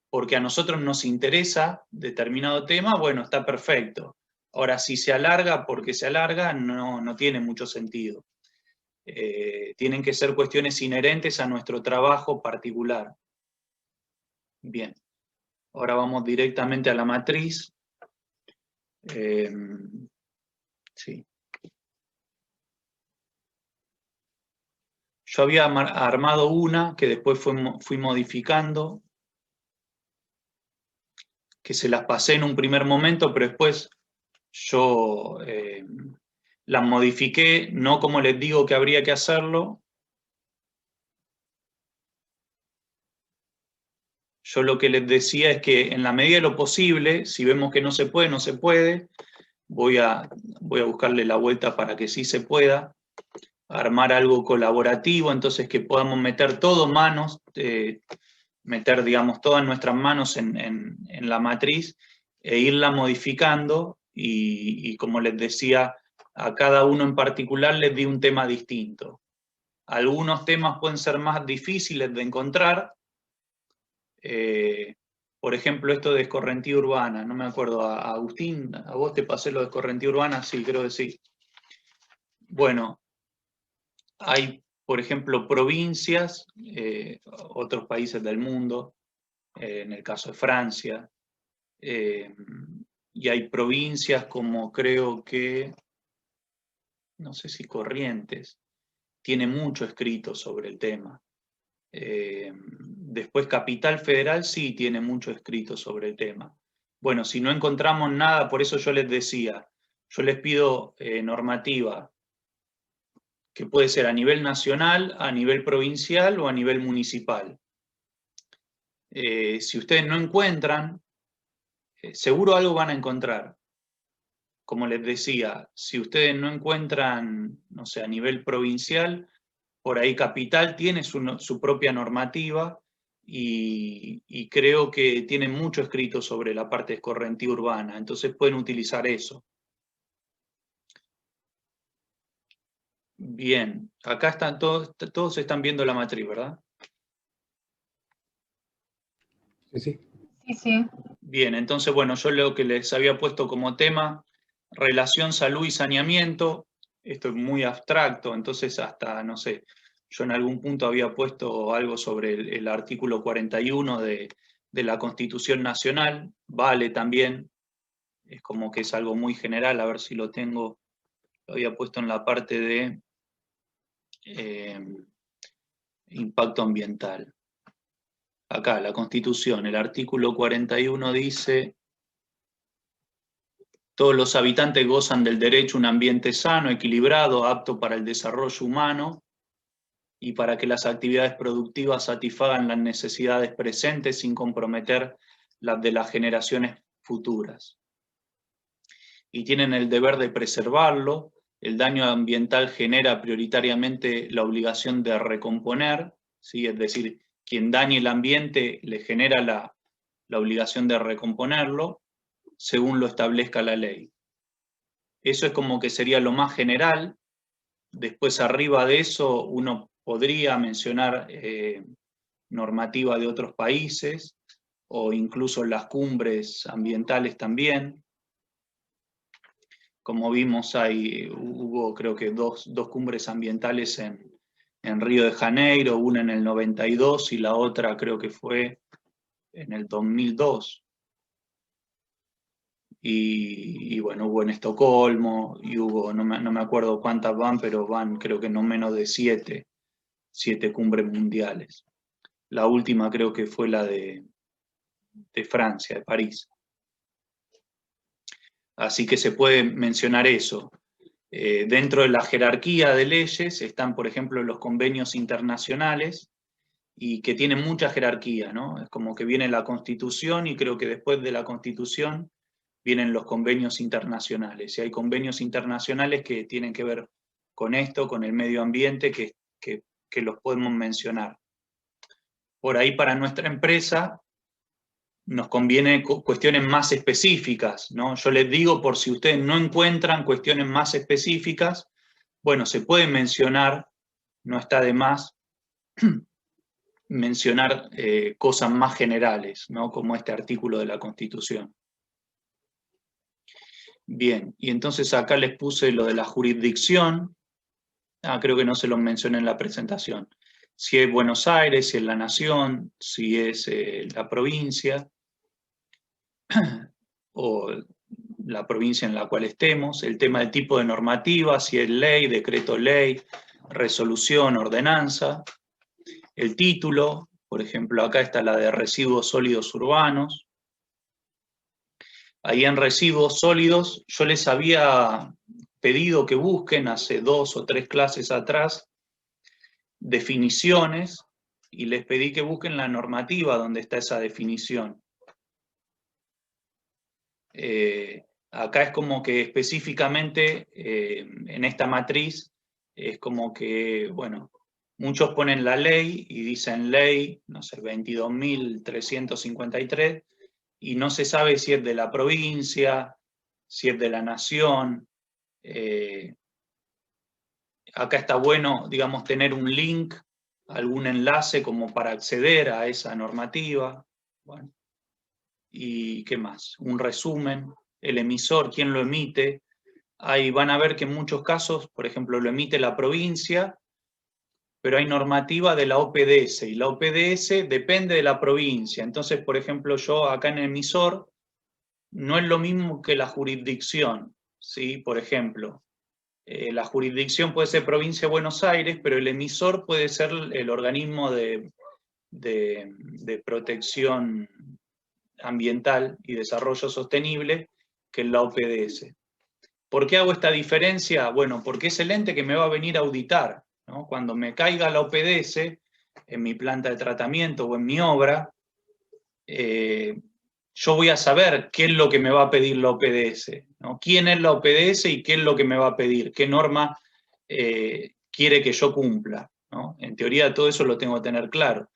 porque a nosotros nos interesa determinado tema, bueno, está perfecto. Ahora, si se alarga porque se alarga, no tiene mucho sentido. Tienen que ser cuestiones inherentes a nuestro trabajo particular. Bien, ahora vamos directamente a la matriz. Sí. Yo había armado una que después fui modificando, que se las pasé en un primer momento, pero después yo las modifiqué, no como les digo que habría que hacerlo. Yo lo que les decía es que en la medida de lo posible, si vemos que no se puede, no se puede, voy a buscarle la vuelta para que sí se pueda, armar algo colaborativo, entonces que podamos meter todo manos, meter, digamos, todas nuestras manos en la matriz e irla modificando y como les decía, a cada uno en particular les di un tema distinto. Algunos temas pueden ser más difíciles de encontrar, por ejemplo, esto de escorrentía urbana, no me acuerdo, Agustín, ¿a vos te pasé lo de escorrentía urbana? Sí, creo que sí. Bueno, hay, por ejemplo, provincias, otros países del mundo, en el caso de Francia, y hay provincias como creo que, no sé si Corrientes, tiene mucho escrito sobre el tema. Después Capital Federal sí tiene mucho escrito sobre el tema. Bueno, si no encontramos nada, por eso yo les decía, yo les pido normativa, que puede ser a nivel nacional, a nivel provincial o a nivel municipal. Si ustedes no encuentran, seguro algo van a encontrar. Como les decía, si ustedes no encuentran, no sé, a nivel provincial, por ahí Capital tiene su propia normativa y creo que tiene mucho escrito sobre la parte de escorrentía urbana, entonces pueden utilizar eso. Bien, acá están todos están viendo la matriz, ¿verdad? Sí, sí. Sí, sí. Bien, entonces, bueno, yo lo que les había puesto como tema, relación salud y saneamiento, esto es muy abstracto, entonces hasta, no sé, yo en algún punto había puesto algo sobre el artículo 41 de la Constitución Nacional, vale también, es como que es algo muy general, a ver si lo tengo, lo había puesto en la parte de impacto ambiental. Acá, la Constitución, el artículo 41 dice: todos los habitantes gozan del derecho a un ambiente sano, equilibrado, apto para el desarrollo humano y para que las actividades productivas satisfagan las necesidades presentes sin comprometer las de las generaciones futuras. y tienen el deber de preservarlo. El daño ambiental genera prioritariamente la obligación de recomponer, ¿sí? Es decir, quien dañe el ambiente le genera la obligación de recomponerlo, según lo establezca la ley. Eso es como que sería lo más general. Después, arriba de eso, uno podría mencionar normativa de otros países, o incluso las cumbres ambientales también. Como vimos, hubo creo que dos cumbres ambientales en Río de Janeiro, una en el 92 y la otra creo que fue en el 2002. Y bueno, hubo en Estocolmo, y hubo, no me acuerdo cuántas van, pero van creo que no menos de 7 cumbres mundiales. La última creo que fue la de Francia, de París. Así que se puede mencionar eso. Dentro de la jerarquía de leyes están, por ejemplo, los convenios internacionales, y que tienen mucha jerarquía, ¿no? Es como que viene la Constitución, y creo que después de la Constitución vienen los convenios internacionales. Y hay convenios internacionales que tienen que ver con esto, con el medio ambiente, que los podemos mencionar. Por ahí, para nuestra empresa nos conviene cuestiones más específicas, ¿no? Yo les digo, por si ustedes no encuentran cuestiones más específicas, bueno, se puede mencionar, no está de más mencionar cosas más generales, ¿no? Como este artículo de la Constitución. Bien, y entonces acá les puse lo de la jurisdicción. Creo que no se los mencioné en la presentación. Si es Buenos Aires, si es la Nación, si es la provincia, o la provincia en la cual estemos, el tema del tipo de normativa, si es ley, decreto ley, resolución, ordenanza, el título, por ejemplo, acá está la de residuos sólidos urbanos. Ahí en residuos sólidos yo les había pedido que busquen hace 2 o 3 clases atrás definiciones, y les pedí que busquen la normativa donde está esa definición. Acá es como que específicamente en esta matriz es como que, bueno, muchos ponen la ley y dicen ley, no sé, 22.353, y no se sabe si es de la provincia, si es de la nación. Acá está bueno, digamos, tener un link, algún enlace como para acceder a esa normativa. Bueno, ¿y qué más? Un resumen, el emisor, quién lo emite. Ahí van a ver que en muchos casos, por ejemplo, lo emite la provincia, pero hay normativa de la OPDS, y la OPDS depende de la provincia. Entonces, por ejemplo, yo acá en el emisor, no es lo mismo que la jurisdicción, ¿sí? Por ejemplo, la jurisdicción puede ser provincia de Buenos Aires, pero el emisor puede ser el organismo de protección ambiental y desarrollo sostenible, que es la OPDS. ¿Por qué hago esta diferencia? Bueno, porque es el ente que me va a venir a auditar, ¿no? Cuando me caiga la OPDS en mi planta de tratamiento o en mi obra, yo voy a saber qué es lo que me va a pedir la OPDS, ¿no? ¿Quién es la OPDS y qué es lo que me va a pedir? ¿Qué norma quiere que yo cumpla, ¿no? En teoría todo eso lo tengo que tener claro.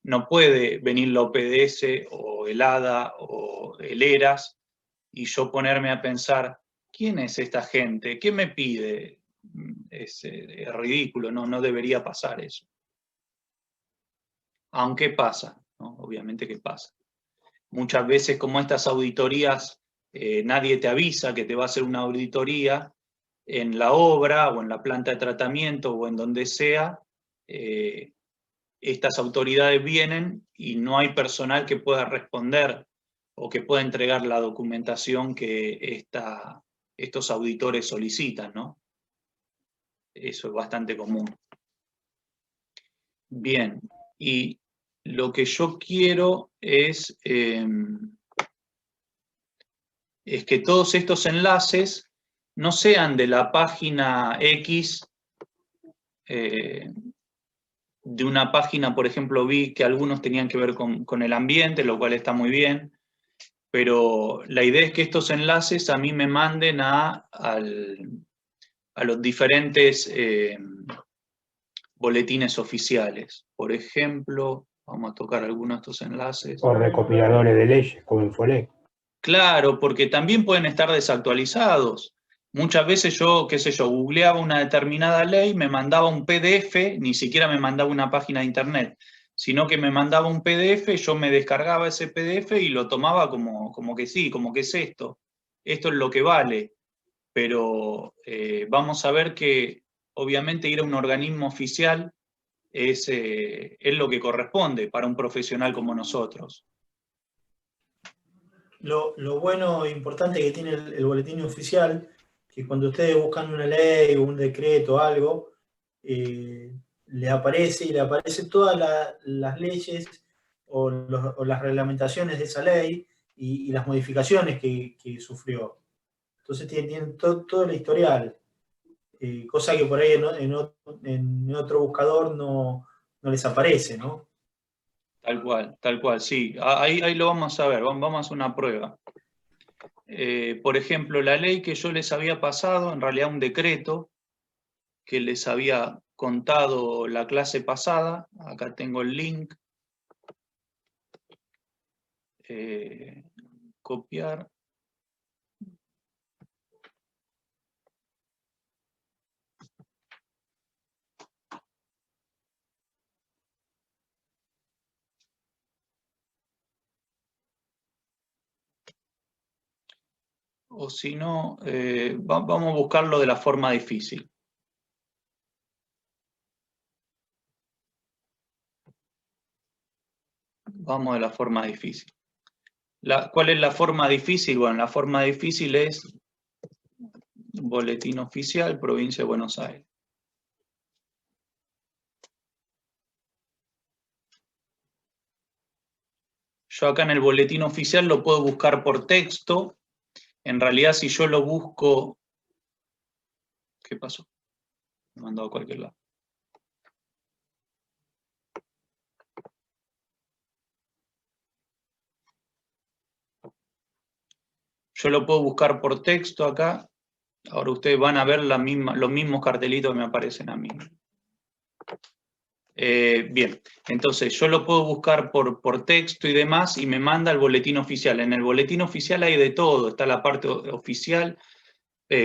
No puede venir la OPDS o el ADA o el ERAS y yo ponerme a pensar, ¿quién es esta gente? ¿Qué me pide? Es ridículo, no debería pasar eso. Aunque pasa, ¿no? Obviamente que pasa. Muchas veces, como estas auditorías, nadie te avisa que te va a hacer una auditoría en la obra o en la planta de tratamiento o en donde sea. Estas autoridades vienen y no hay personal que pueda responder o que pueda entregar la documentación que estos auditores solicitan, ¿no? Eso es bastante común. Bien, y lo que yo quiero es que todos estos enlaces no sean de la página X, de una página, por ejemplo, vi que algunos tenían que ver con el ambiente, lo cual está muy bien, pero la idea es que estos enlaces a mí me manden a los diferentes boletines oficiales. Por ejemplo, vamos a tocar algunos de estos enlaces. O recopiladores de leyes, como Infolec. Claro, porque también pueden estar desactualizados. Muchas veces yo, qué sé yo, googleaba una determinada ley, me mandaba un PDF, ni siquiera me mandaba una página de internet, sino que me mandaba un PDF, yo me descargaba ese PDF y lo tomaba como que sí, como que es esto. Esto es lo que vale. Pero vamos a ver que obviamente ir a un organismo oficial es lo que corresponde para un profesional como nosotros. Lo bueno e importante que tiene el boletín oficial, que cuando ustedes buscan una ley o un decreto o algo, le aparece todas las leyes o las reglamentaciones de esa ley y las modificaciones que sufrió. Entonces tienen todo el historial, cosa que por ahí en otro buscador no les aparece, ¿no? Tal cual, sí. Ahí lo vamos a ver, vamos a hacer una prueba. Por ejemplo, la ley que yo les había pasado, en realidad un decreto que les había contado la clase pasada, acá tengo el link, copiar. O si no, vamos a buscarlo de la forma difícil. Vamos de la forma difícil. ¿Cuál es la forma difícil? Bueno, la forma difícil es Boletín Oficial, Provincia de Buenos Aires. Yo acá en el Boletín Oficial lo puedo buscar por texto. En realidad, si yo lo busco... ¿Qué pasó? Me mandó a cualquier lado. Yo lo puedo buscar por texto acá. Ahora ustedes van a ver los mismos cartelitos que me aparecen a mí. Bien, entonces yo lo puedo buscar por texto y demás y me manda el boletín oficial. En el boletín oficial hay de todo. Está la parte oficial,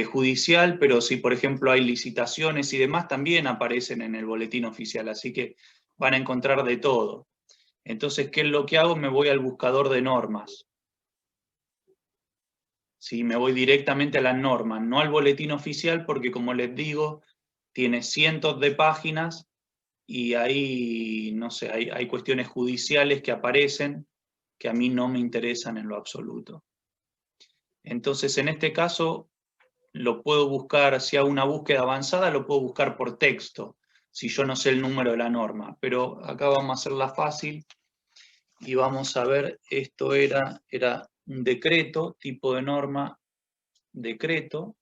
judicial, pero si por ejemplo hay licitaciones y demás, también aparecen en el boletín oficial. Así que van a encontrar de todo. Entonces, ¿qué es lo que hago? Me voy al buscador de normas. Sí, me voy directamente a las normas, no al boletín oficial, porque como les digo, tiene cientos de páginas y ahí, no sé, hay cuestiones judiciales que aparecen que a mí no me interesan en lo absoluto. Entonces, en este caso, lo puedo buscar, si hago una búsqueda avanzada, lo puedo buscar por texto, si yo no sé el número de la norma. Pero acá vamos a hacerla fácil y vamos a ver, esto era un decreto, tipo de norma, decreto.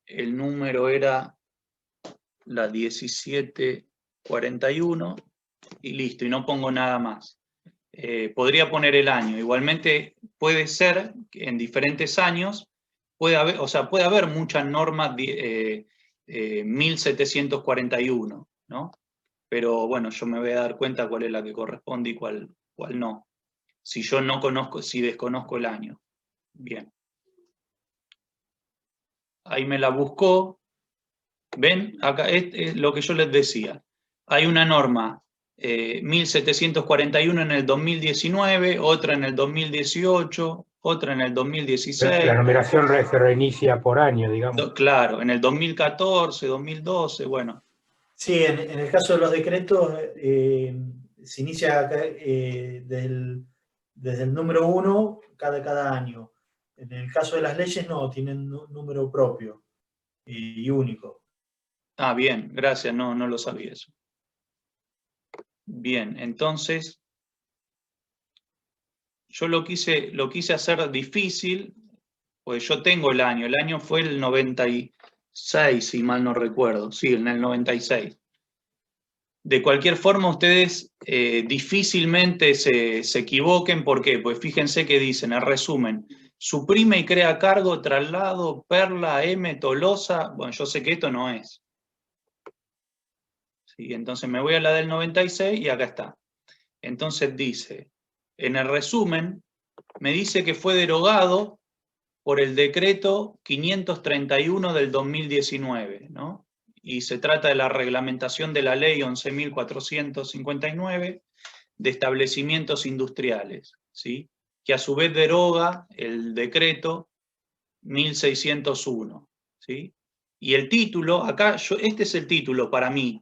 El número era la 1741 y listo, y no pongo nada más. Podría poner el año. Igualmente puede ser que en diferentes años puede haber muchas normas 1741, ¿no? Pero bueno, yo me voy a dar cuenta cuál es la que corresponde y cuál no. Si yo no conozco, si desconozco el año. Bien. Ahí me la buscó. ¿Ven? Acá es lo que yo les decía. Hay una norma 1741 en el 2019, otra en el 2018, otra en el 2016. La numeración se reinicia por año, digamos. Claro, en el 2014, 2012, bueno. Sí, en el caso de los decretos, se inicia desde el número 1 cada año. En el caso de las leyes no, tienen un número propio y único. Ah, bien, gracias, no lo sabía eso. Bien, entonces, yo lo quise hacer difícil, pues yo tengo el año fue el 96, si mal no recuerdo, sí, en el 96. De cualquier forma, ustedes difícilmente se equivoquen. ¿Por qué? Pues fíjense que dicen, el resumen, suprime y crea cargo, traslado, Perla, M, Tolosa. Bueno, yo sé que esto no es. ¿Sí? Entonces me voy a la del 96 y acá está. Entonces dice, en el resumen, me dice que fue derogado por el decreto 531 del 2019, ¿no? Y se trata de la reglamentación de la ley 11.459 de establecimientos industriales, ¿sí? Que a su vez deroga el decreto 1601, ¿sí? Y el título, acá, este es el título para mí,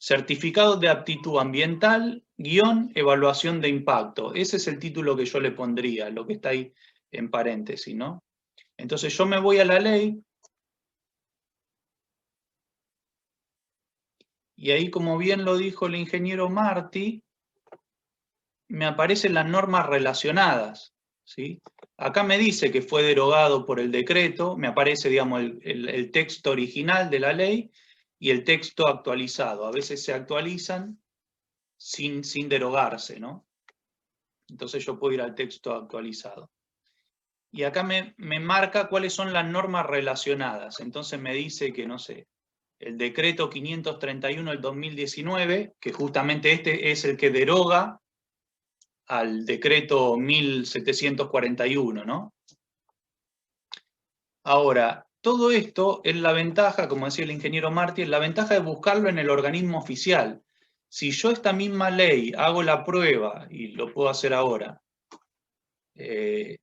Certificado de aptitud ambiental, evaluación de impacto. Ese es el título que yo le pondría, lo que está ahí en paréntesis, ¿no? Entonces yo me voy a la ley, y ahí, como bien lo dijo el ingeniero Martí, me aparecen las normas relacionadas, ¿sí? Acá me dice que fue derogado por el decreto, me aparece, digamos, el texto original de la ley y el texto actualizado. A veces se actualizan sin derogarse, ¿no? Entonces yo puedo ir al texto actualizado. Y acá me marca cuáles son las normas relacionadas. Entonces me dice que, no sé, el decreto 531 del 2019, que justamente este es el que deroga al decreto 1741, ¿no? Ahora, todo esto es la ventaja, como decía el ingeniero Martí, es la ventaja de buscarlo en el organismo oficial. Si yo esta misma ley hago la prueba, y lo puedo hacer ahora,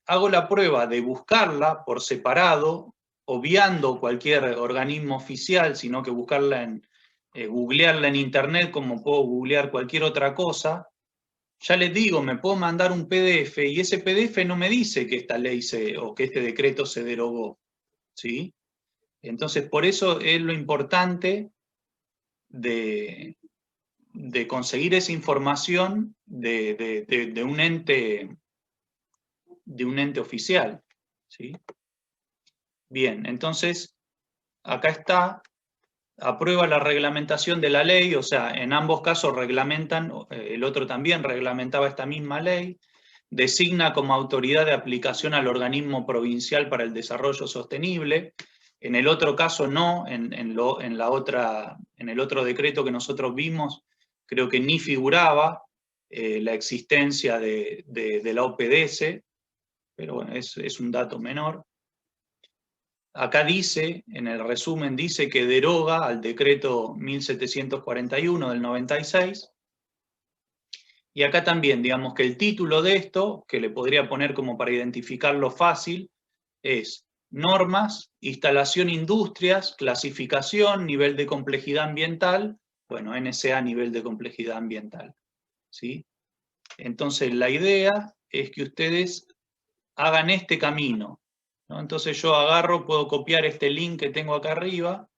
hago la prueba de buscarla por separado, obviando cualquier organismo oficial, sino que buscarla googlearla en internet como puedo googlear cualquier otra cosa. Ya les digo, me puedo mandar un PDF y ese PDF no me dice que esta ley o que este decreto se derogó, ¿sí? Entonces, por eso es lo importante de conseguir esa información de un ente oficial, ¿sí? Bien, entonces, acá está, aprueba la reglamentación de la ley, o sea, en ambos casos reglamentan, el otro también reglamentaba esta misma ley, designa como autoridad de aplicación al organismo provincial para el desarrollo sostenible. En el otro caso no, en el otro decreto que nosotros vimos, creo que ni figuraba la existencia de la OPDS, pero bueno, es un dato menor. Acá dice, en el resumen, dice que deroga al decreto 1741 del 96. Y acá también, digamos que el título de esto, que le podría poner como para identificarlo fácil, es normas, instalación, industrias, clasificación, nivel de complejidad ambiental, bueno, NSA, nivel de complejidad ambiental, ¿sí? Entonces la idea es que ustedes hagan este camino, ¿no? Entonces yo agarro, puedo copiar este link que tengo acá arriba,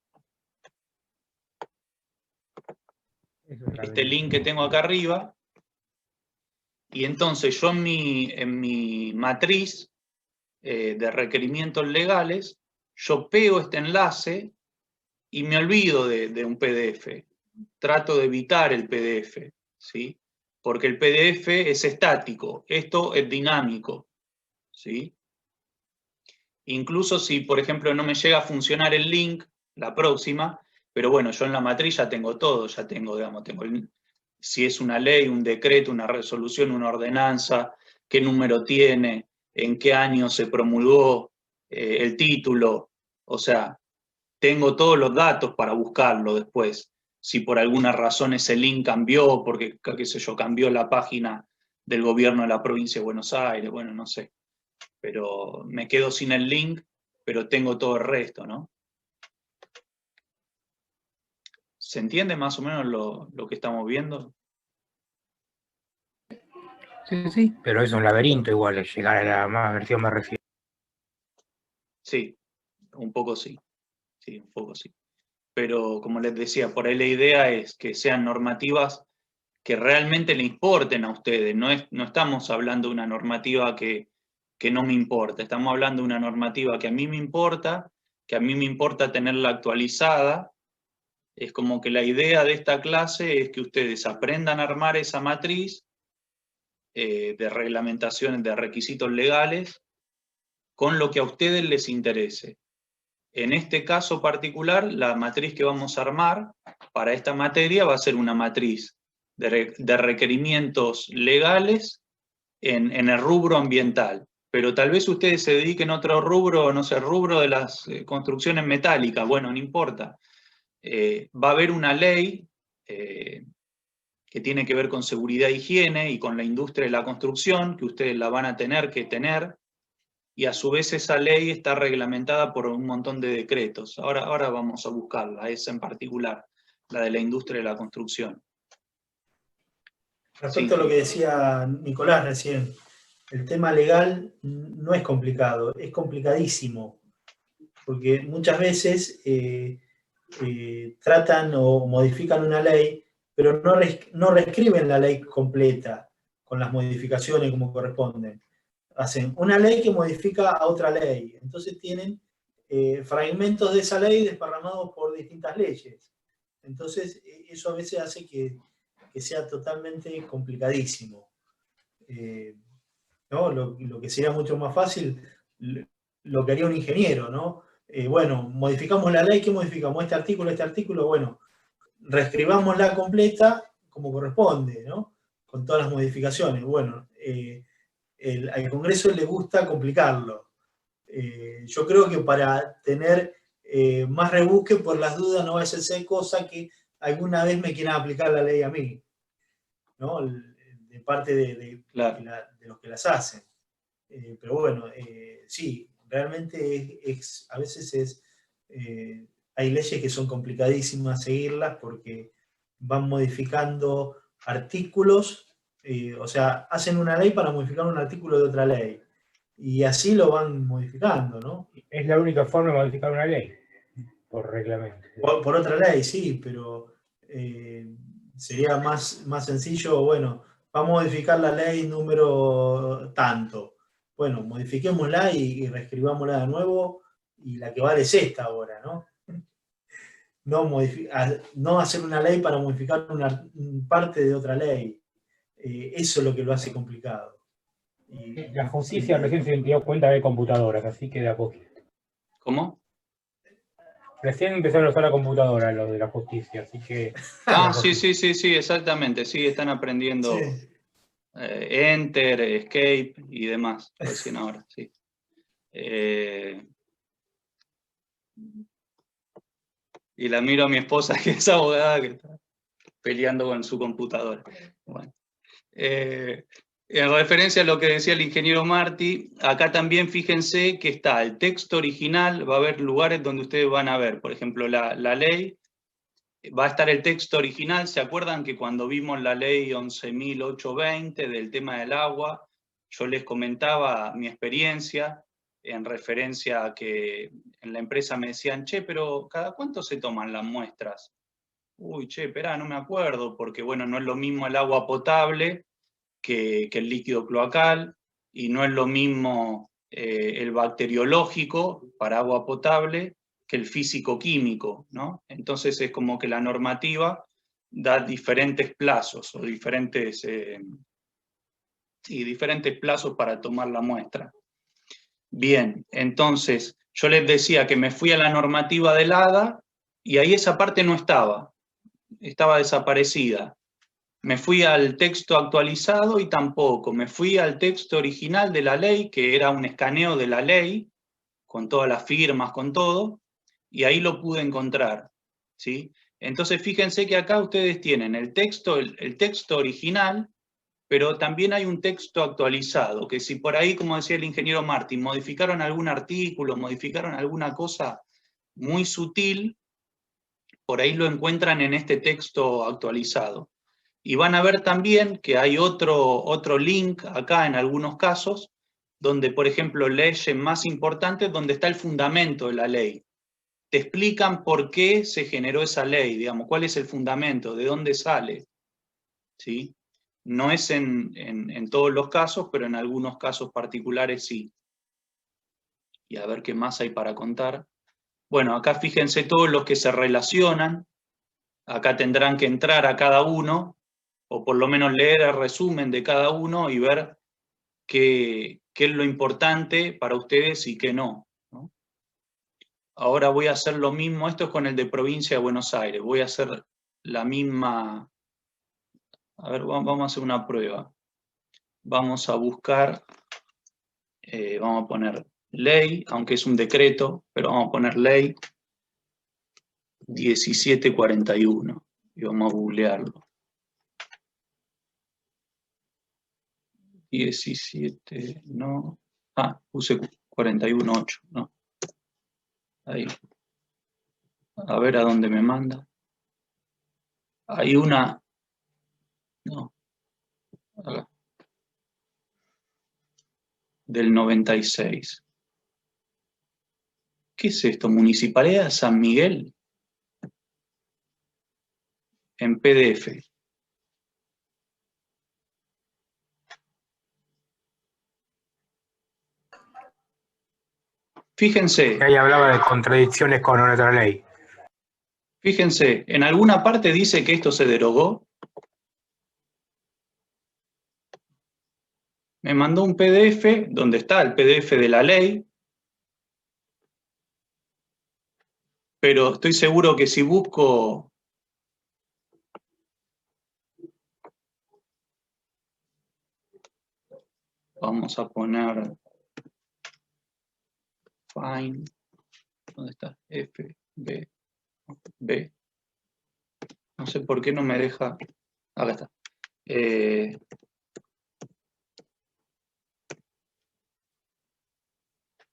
y entonces yo en mi matriz de requerimientos legales, yo pego este enlace y me olvido de un PDF. Trato de evitar el PDF, ¿sí? Porque el PDF es estático, esto es dinámico, ¿sí? Incluso si, por ejemplo, no me llega a funcionar el link, la próxima, pero bueno, yo en la matriz ya tengo todo, ya tengo, digamos, si es una ley, un decreto, una resolución, una ordenanza, qué número tiene, en qué año se promulgó, el título, o sea, tengo todos los datos para buscarlo después. Si por alguna razón ese link cambió, porque, qué sé yo, cambió la página del gobierno de la provincia de Buenos Aires, bueno, no sé. Pero me quedo sin el link, pero tengo todo el resto, ¿no? ¿Se entiende más o menos lo que estamos viendo? Sí, sí, pero es un laberinto igual, llegar a la más versión me refiero. Sí, un poco sí. Sí, un poco sí. Pero como les decía, por ahí la idea es que sean normativas que realmente le importen a ustedes. No estamos hablando de una normativa que no me importa. Estamos hablando de una normativa que a mí me importa tenerla actualizada, Es como que la idea de esta clase es que ustedes aprendan a armar esa matriz de reglamentaciones, de requisitos legales, con lo que a ustedes les interese. En este caso particular, la matriz que vamos a armar para esta materia va a ser una matriz de requerimientos legales en el rubro ambiental. Pero tal vez ustedes se dediquen a otro rubro, no sé, rubro de las construcciones metálicas, bueno, no importa. Va a haber una ley que tiene que ver con seguridad e higiene y con la industria de la construcción, que ustedes la van a tener que tener, y a su vez esa ley está reglamentada por un montón de decretos. Ahora vamos a buscarla, esa en particular, la de la industria de la construcción. Respecto a lo que decía Nicolás recién, el tema legal no es complicado, es complicadísimo, porque muchas veces tratan o modifican una ley, pero no reescriben la ley completa con las modificaciones como corresponden. Hacen una ley que modifica a otra ley, entonces tienen fragmentos de esa ley desparramados por distintas leyes. Entonces eso a veces hace que sea totalmente complicadísimo. ¿No? Lo que sería mucho más fácil, lo que haría un ingeniero, ¿no? Bueno, modificamos la ley, ¿qué modificamos? Este artículo, bueno, reescribámosla completa como corresponde, ¿no? Con todas las modificaciones. Bueno, al Congreso le gusta complicarlo. Yo creo que para tener más rebusque, por las dudas, no va a ser cosa que alguna vez me quieran aplicar la ley a mí, ¿no? De parte de los que las hacen. Pero bueno, sí, realmente a veces hay leyes que son complicadísimas seguirlas porque van modificando artículos, o sea, hacen una ley para modificar un artículo de otra ley. Y así lo van modificando, ¿no? Es la única forma de modificar una ley, por reglamento. Por otra ley, sí, pero sería más sencillo, bueno, vamos a modificar la ley número tanto. Bueno, modifiquémosla y reescribámosla de nuevo, y la que vale es esta ahora, ¿no? No hacer una ley para modificar una parte de otra ley. Eso es lo que lo hace complicado. La justicia recién se dio cuenta de computadoras, así que de a poquito. ¿Cómo? Recién empezaron a usar la computadora, los de la justicia, así que... Sí, exactamente, sí, están aprendiendo Enter, Escape y demás, recién ahora, sí. Y la miro a mi esposa, que es abogada, que está peleando con su computadora. Bueno. En referencia a lo que decía el ingeniero Martí, acá también fíjense que está el texto original, va a haber lugares donde ustedes van a ver, por ejemplo, la ley, va a estar el texto original. ¿Se acuerdan que cuando vimos la ley 11.820 del tema del agua, yo les comentaba mi experiencia en referencia a que en la empresa me decían, che, pero ¿cada cuánto se toman las muestras? Uy, che, esperá, no me acuerdo, porque bueno, no es lo mismo el agua potable que el líquido cloacal, y no es lo mismo el bacteriológico para agua potable que el físico-químico, ¿no? Entonces es como que la normativa da diferentes plazos o diferentes plazos para tomar la muestra. Bien, entonces yo les decía que me fui a la normativa del ADA y ahí esa parte no estaba desaparecida. Me fui al texto actualizado y tampoco. Me fui al texto original de la ley, que era un escaneo de la ley, con todas las firmas, con todo, y ahí lo pude encontrar, ¿sí? Entonces fíjense que acá ustedes tienen el texto original, pero también hay un texto actualizado, que si por ahí, como decía el ingeniero Martín, modificaron algún artículo, modificaron alguna cosa muy sutil, por ahí lo encuentran en este texto actualizado. Y van a ver también que hay otro link acá en algunos casos, donde, por ejemplo, leyes más importantes, donde está el fundamento de la ley. Te explican por qué se generó esa ley, digamos, cuál es el fundamento, de dónde sale, ¿sí? No es en todos los casos, pero en algunos casos particulares sí. Y a ver qué más hay para contar. Bueno, acá fíjense todos los que se relacionan Acá tendrán que entrar a cada uno, o por lo menos leer el resumen de cada uno y ver qué es lo importante para ustedes y qué no, ¿no? Ahora voy a hacer lo mismo, esto es con el de Provincia de Buenos Aires, voy a hacer la misma, a ver, vamos a hacer una prueba. Vamos a buscar, vamos a poner ley, aunque es un decreto, pero vamos a poner ley 1741 y vamos a googlearlo. 17, no, puse 41.8, no. Ahí. A ver a dónde me manda. Hay una, no, acá. Del 96. ¿Qué es esto? Municipalidad de San Miguel. En PDF. Fíjense, Que ahí hablaba de contradicciones con otra ley. fíjense, en alguna parte dice que esto se derogó. Me mandó un PDF donde está el PDF de la ley, pero estoy seguro que si busco vamos a poner find, ¿dónde está? F, B, B. No sé por qué no me deja. Acá está.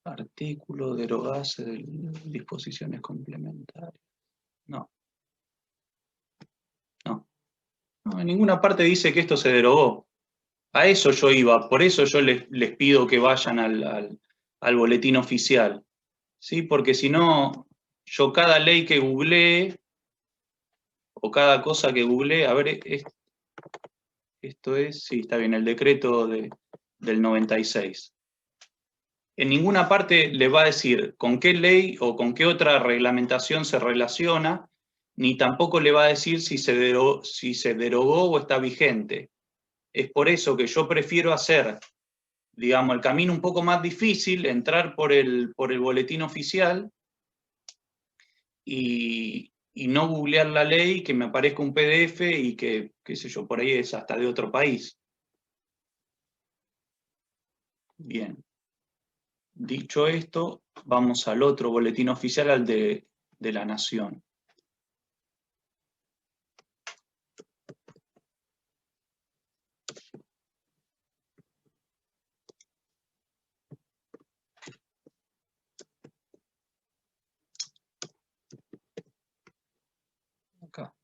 Artículo, derogarse de disposiciones complementarias. No. No. No, en ninguna parte dice que esto se derogó. A eso yo iba, por eso yo les pido que vayan al boletín oficial. ¿Sí? Porque si no, yo cada ley que googleé, o cada cosa que googleé, a ver, esto es, sí, está bien, el decreto del 96. En ninguna parte le va a decir con qué ley o con qué otra reglamentación se relaciona, ni tampoco le va a decir si se derogó o está vigente. Es por eso que yo prefiero hacer, digamos, el camino un poco más difícil, entrar por el boletín oficial y no googlear la ley, que me aparezca un PDF y que, qué sé yo, por ahí es hasta de otro país. Bien. Dicho esto, vamos al otro boletín oficial, al de la Nación. Acá.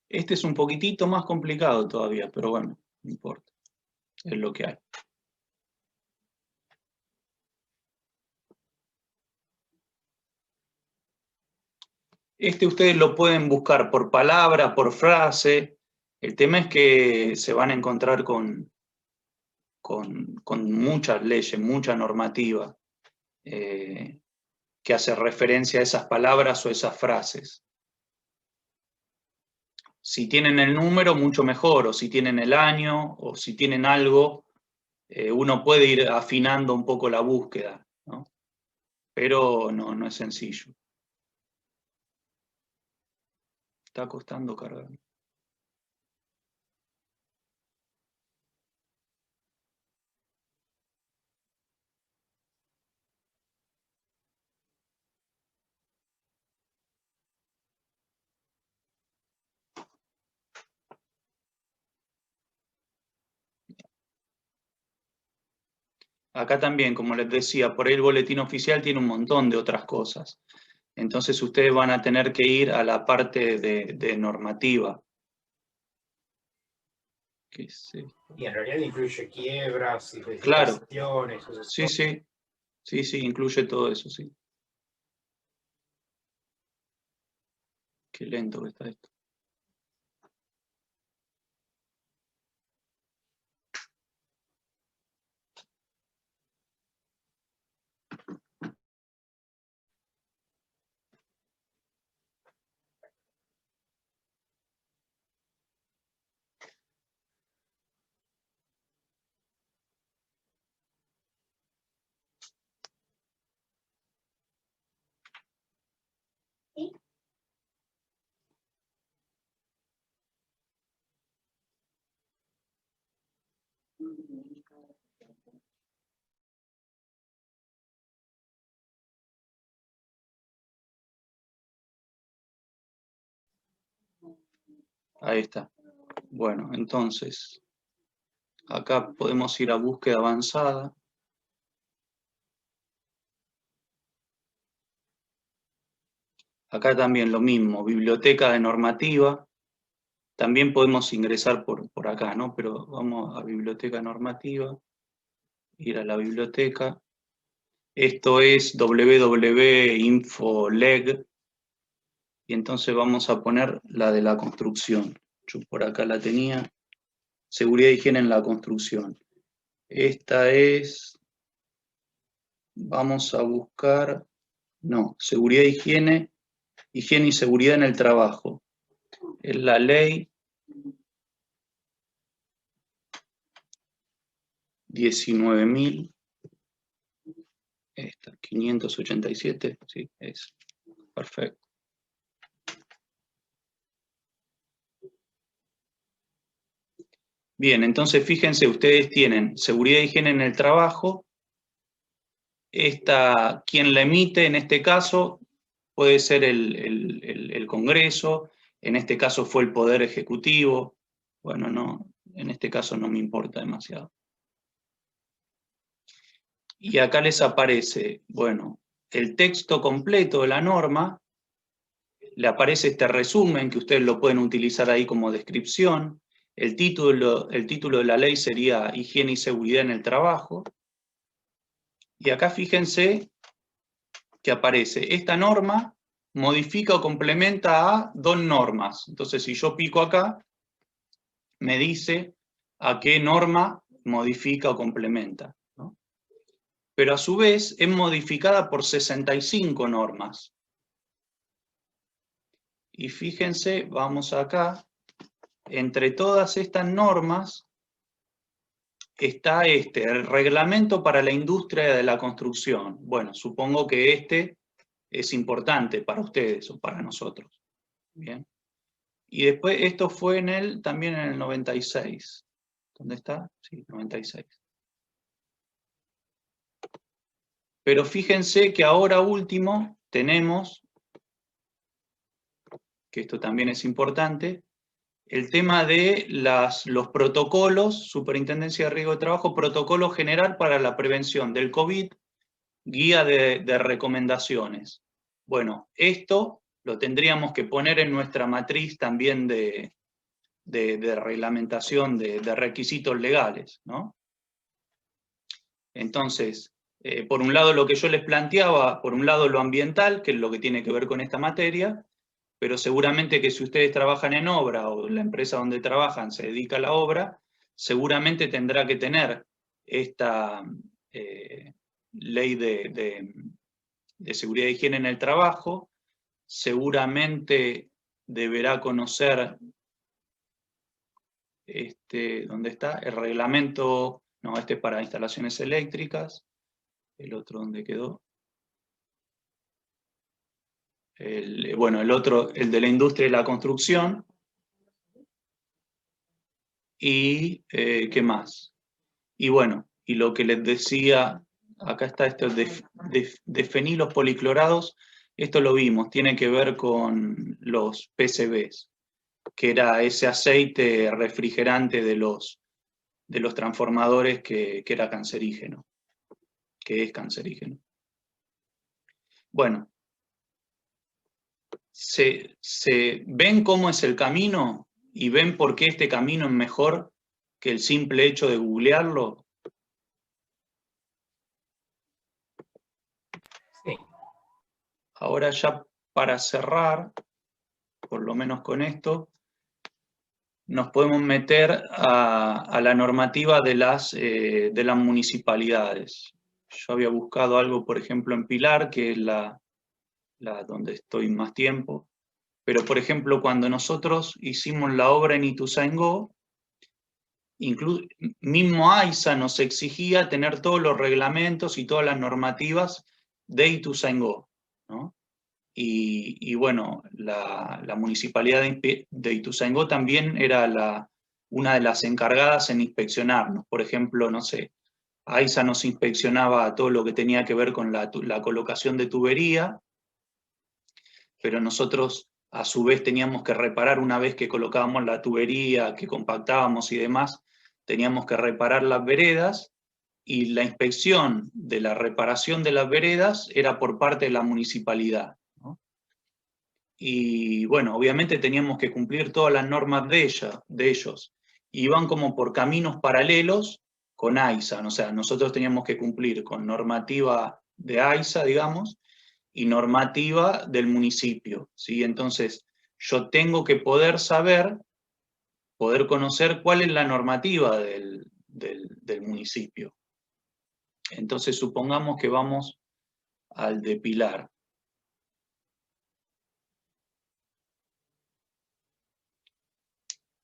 Este es un poquitito más complicado todavía, pero bueno, no importa. Es lo que hay. Este ustedes lo pueden buscar por palabra, por frase. El tema es que se van a encontrar con muchas leyes, mucha normativa que hace referencia a esas palabras o esas frases. Si tienen el número, mucho mejor, o si tienen el año, o si tienen algo, uno puede ir afinando un poco la búsqueda, ¿no? Pero no es sencillo. Está costando cargar. Acá también, como les decía, por ahí el boletín oficial tiene un montón de otras cosas. Entonces ustedes van a tener que ir a la parte de normativa. ¿Qué es esto? Y en realidad incluye quiebras, Claro. licitaciones, Sí, sí. Sí, sí, incluye todo eso, sí. Qué lento que está esto. Ahí está. Bueno, entonces, acá podemos ir a búsqueda avanzada. Acá también lo mismo, biblioteca de normativa. También podemos ingresar por acá, ¿no? Pero vamos a biblioteca normativa, ir a la biblioteca. Esto es www.infoleg. Y entonces vamos a poner la de la construcción. Yo por acá la tenía. Seguridad e higiene en la construcción. Esta es... Vamos a buscar... No, seguridad e higiene y seguridad en el trabajo. Es la ley 19.000, esta, 587, sí, es perfecto. Bien, entonces fíjense, ustedes tienen seguridad e higiene en el trabajo. Esta, quien la emite en este caso puede ser el Congreso, en este caso fue el Poder Ejecutivo. Bueno, no, en este caso no me importa demasiado. Y acá les aparece, bueno, el texto completo de la norma, le aparece este resumen que ustedes lo pueden utilizar ahí como descripción. El título de la ley sería Higiene y Seguridad en el Trabajo. Y acá fíjense que aparece, esta norma modifica o complementa a dos normas. Entonces, si yo pico acá, me dice a qué norma modifica o complementa, ¿no? Pero a su vez es modificada por 65 normas. Y fíjense, vamos acá, entre todas estas normas está el reglamento para la industria de la construcción. Bueno, supongo que este es importante para ustedes o para nosotros. Bien. Y después esto fue también en el 96. ¿Dónde está? Sí, 96. Pero fíjense que ahora último tenemos, que esto también es importante, el tema de los protocolos, Superintendencia de Riesgo de Trabajo, protocolo general para la prevención del COVID, guía de recomendaciones. Bueno, esto lo tendríamos que poner en nuestra matriz también de reglamentación de requisitos legales, ¿no? Entonces, por un lado lo que yo les planteaba, por un lado lo ambiental, que es lo que tiene que ver con esta materia, pero seguramente que si ustedes trabajan en obra o la empresa donde trabajan se dedica a la obra, seguramente tendrá que tener esta ley de seguridad e higiene en el trabajo, seguramente deberá conocer, ¿dónde está? El reglamento, no, este es para instalaciones eléctricas, el otro ¿dónde quedó? Bueno, el otro, el de la industria y la construcción. Y, ¿qué más? Y bueno, y lo que les decía, acá está esto de fenilos policlorados, esto lo vimos, tiene que ver con los PCBs, que era ese aceite refrigerante de los transformadores que era cancerígeno, que es cancerígeno. Bueno, ¿se ven cómo es el camino y ven por qué este camino es mejor que el simple hecho de googlearlo? Sí. Ahora ya para cerrar, por lo menos con esto, nos podemos meter a la normativa de las municipalidades. Yo había buscado algo, por ejemplo, en Pilar, que es la donde estoy más tiempo, pero por ejemplo, cuando nosotros hicimos la obra en Ituzaingó, mismo AISA nos exigía tener todos los reglamentos y todas las normativas de Ituzaingó, ¿no? Y bueno, la municipalidad de Ituzaingó también era una de las encargadas en inspeccionarnos. Por ejemplo, no sé, AISA nos inspeccionaba todo lo que tenía que ver con la colocación de tubería, pero nosotros a su vez teníamos que reparar una vez que colocábamos la tubería, que compactábamos y demás, teníamos que reparar las veredas, y la inspección de la reparación de las veredas era por parte de la municipalidad, ¿no? Y bueno, obviamente teníamos que cumplir todas las normas de ellos. Iban como por caminos paralelos con AISA, o sea, nosotros teníamos que cumplir con normativa de AISA, digamos, y normativa del municipio, ¿sí? Entonces, yo tengo que poder saber, poder conocer cuál es la normativa del municipio. Entonces, supongamos que vamos al de Pilar.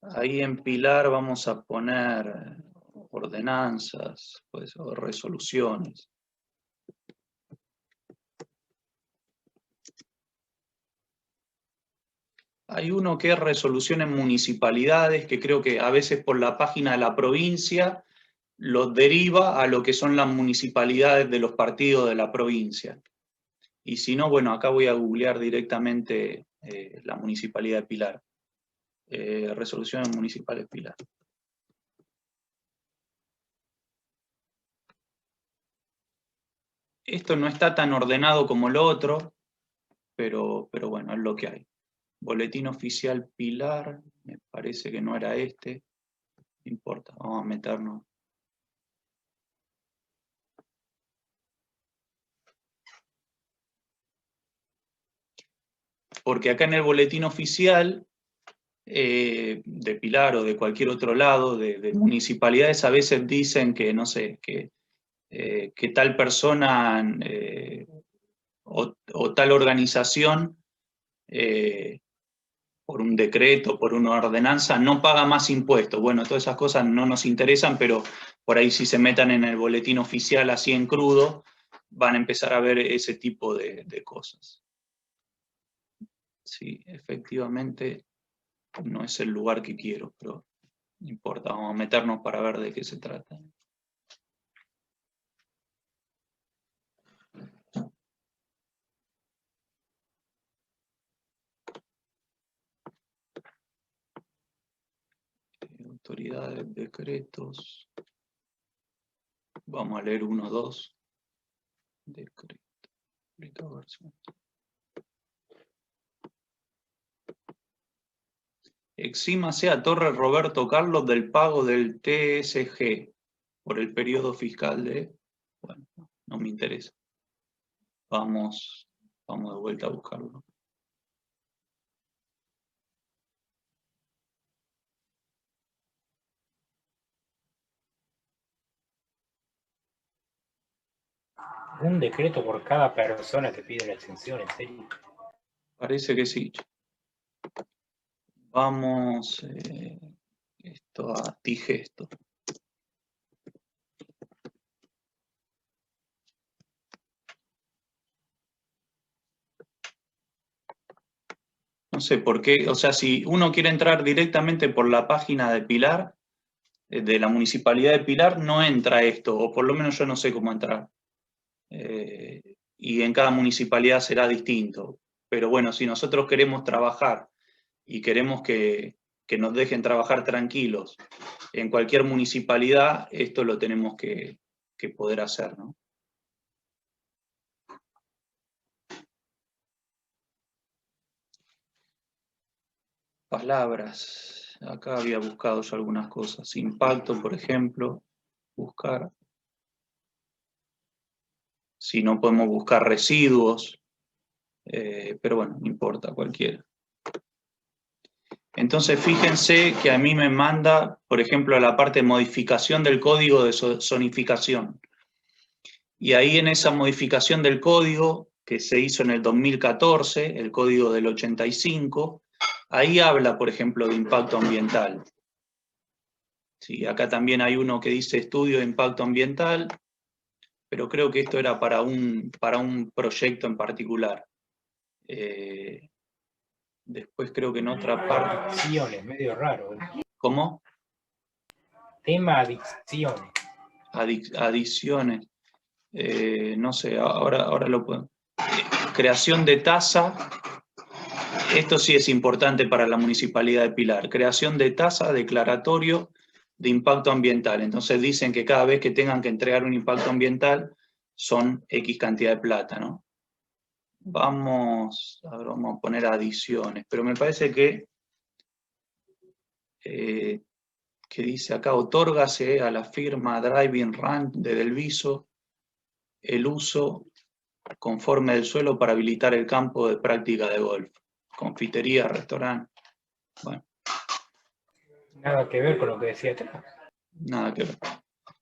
Ahí en Pilar vamos a poner ordenanzas, pues, o resoluciones. Hay uno que es resolución en municipalidades, que creo que a veces por la página de la provincia los deriva a lo que son las municipalidades de los partidos de la provincia. Y si no, bueno, acá voy a googlear directamente la municipalidad de Pilar. Resoluciones municipales Pilar. Esto no está tan ordenado como lo otro, pero bueno, es lo que hay. Boletín oficial Pilar, me parece que no era este. No importa, vamos a meternos. Porque acá en el boletín oficial de Pilar o de cualquier otro lado, de municipalidades, a veces dicen que, no sé, que tal persona o tal organización, por un decreto, por una ordenanza, no paga más impuestos. Bueno, todas esas cosas no nos interesan, pero por ahí si se metan en el boletín oficial así en crudo, van a empezar a ver ese tipo de cosas. Sí, efectivamente no es el lugar que quiero, pero no importa, vamos a meternos para ver de qué se trata. Autoridades, decretos. Vamos a leer 1, 2. Decreto. Exímase a Torres Roberto Carlos del pago del TSG por el periodo fiscal de... Bueno, no me interesa. Vamos de vuelta a buscarlo. Un decreto por cada persona que pide la exención, ¿en serio? Parece que sí. Vamos esto a Digesto. No sé por qué, o sea, si uno quiere entrar directamente por la página de Pilar, de la Municipalidad de Pilar, no entra esto, o por lo menos yo no sé cómo entrar. Y en cada municipalidad será distinto. Pero bueno, si nosotros queremos trabajar y queremos que nos dejen trabajar tranquilos en cualquier municipalidad, esto lo tenemos que poder hacer, ¿no? Palabras. Acá había buscado yo algunas cosas. Impacto, por ejemplo. Buscar. Si no podemos buscar residuos. Pero bueno, no importa, cualquiera. Entonces fíjense que a mí me manda, por ejemplo, a la parte de modificación del código de zonificación. Y ahí en esa modificación del código, que se hizo en el 2014, el código del 85, ahí habla, por ejemplo, de impacto ambiental. Sí, acá también hay uno que dice estudio de impacto ambiental, pero creo que esto era para un proyecto en particular. Después creo que en otra parte... Sí, es medio raro. ¿Cómo? Tema adicciones. Adiciones. No sé, ahora lo puedo. Creación de tasa. Esto sí es importante para la Municipalidad de Pilar. Creación de tasa, declaratorio de impacto ambiental. Entonces dicen que cada vez que tengan que entregar un impacto ambiental son X cantidad de plata, ¿no? Vamos a poner adiciones, pero me parece que dice acá, otórgase a la firma Driving Rank de Delviso el uso conforme del suelo para habilitar el campo de práctica de golf. Confitería, restaurante. Bueno. Nada que ver con lo que decía atrás. Nada que ver.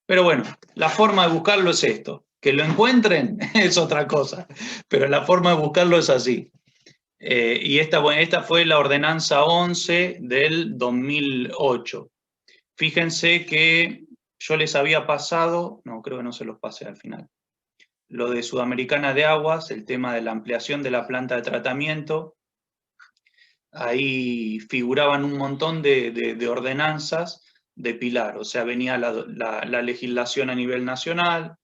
Pero bueno, la forma de buscarlo es esto. Que lo encuentren es otra cosa, pero la forma de buscarlo es así. Y esta fue la ordenanza 11 del 2008. Fíjense que yo les había pasado, no, creo que no se los pasé al final, lo de Sudamericana de Aguas, el tema de la ampliación de la planta de tratamiento. Ahí figuraban un montón de ordenanzas de Pilar, o sea, venía la legislación a nivel nacional,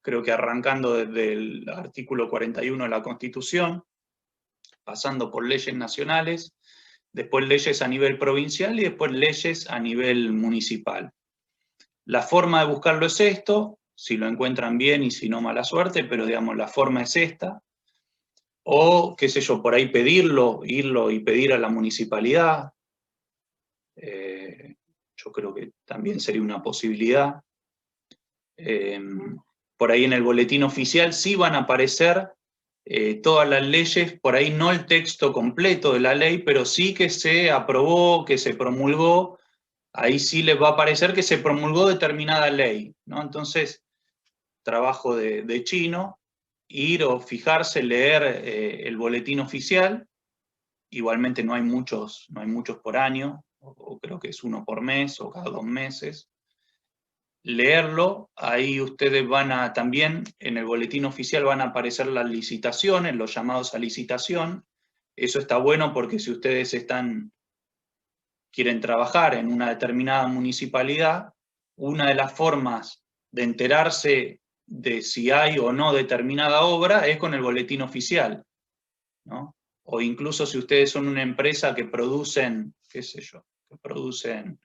creo que arrancando desde el artículo 41 de la Constitución, pasando por leyes nacionales, después leyes a nivel provincial y después leyes a nivel municipal. La forma de buscarlo es esto, si lo encuentran bien y si no, mala suerte, pero digamos, la forma es esta. O, qué sé yo, por ahí irlo y pedir a la municipalidad. Yo creo que también sería una posibilidad. Por ahí en el boletín oficial sí van a aparecer todas las leyes, por ahí no el texto completo de la ley, pero sí que se aprobó, que se promulgó, ahí sí les va a aparecer que se promulgó determinada ley, ¿no? Entonces, trabajo de chino, ir o fijarse, leer el boletín oficial, igualmente no hay muchos por año, o creo que es uno por mes o cada 2 meses. Leerlo, ahí ustedes van a también, en el boletín oficial van a aparecer las licitaciones, los llamados a licitación. Eso está bueno porque si ustedes quieren trabajar en una determinada municipalidad, una de las formas de enterarse de si hay o no determinada obra es con el boletín oficial, ¿no? O incluso si ustedes son una empresa que producen, qué sé yo, que producen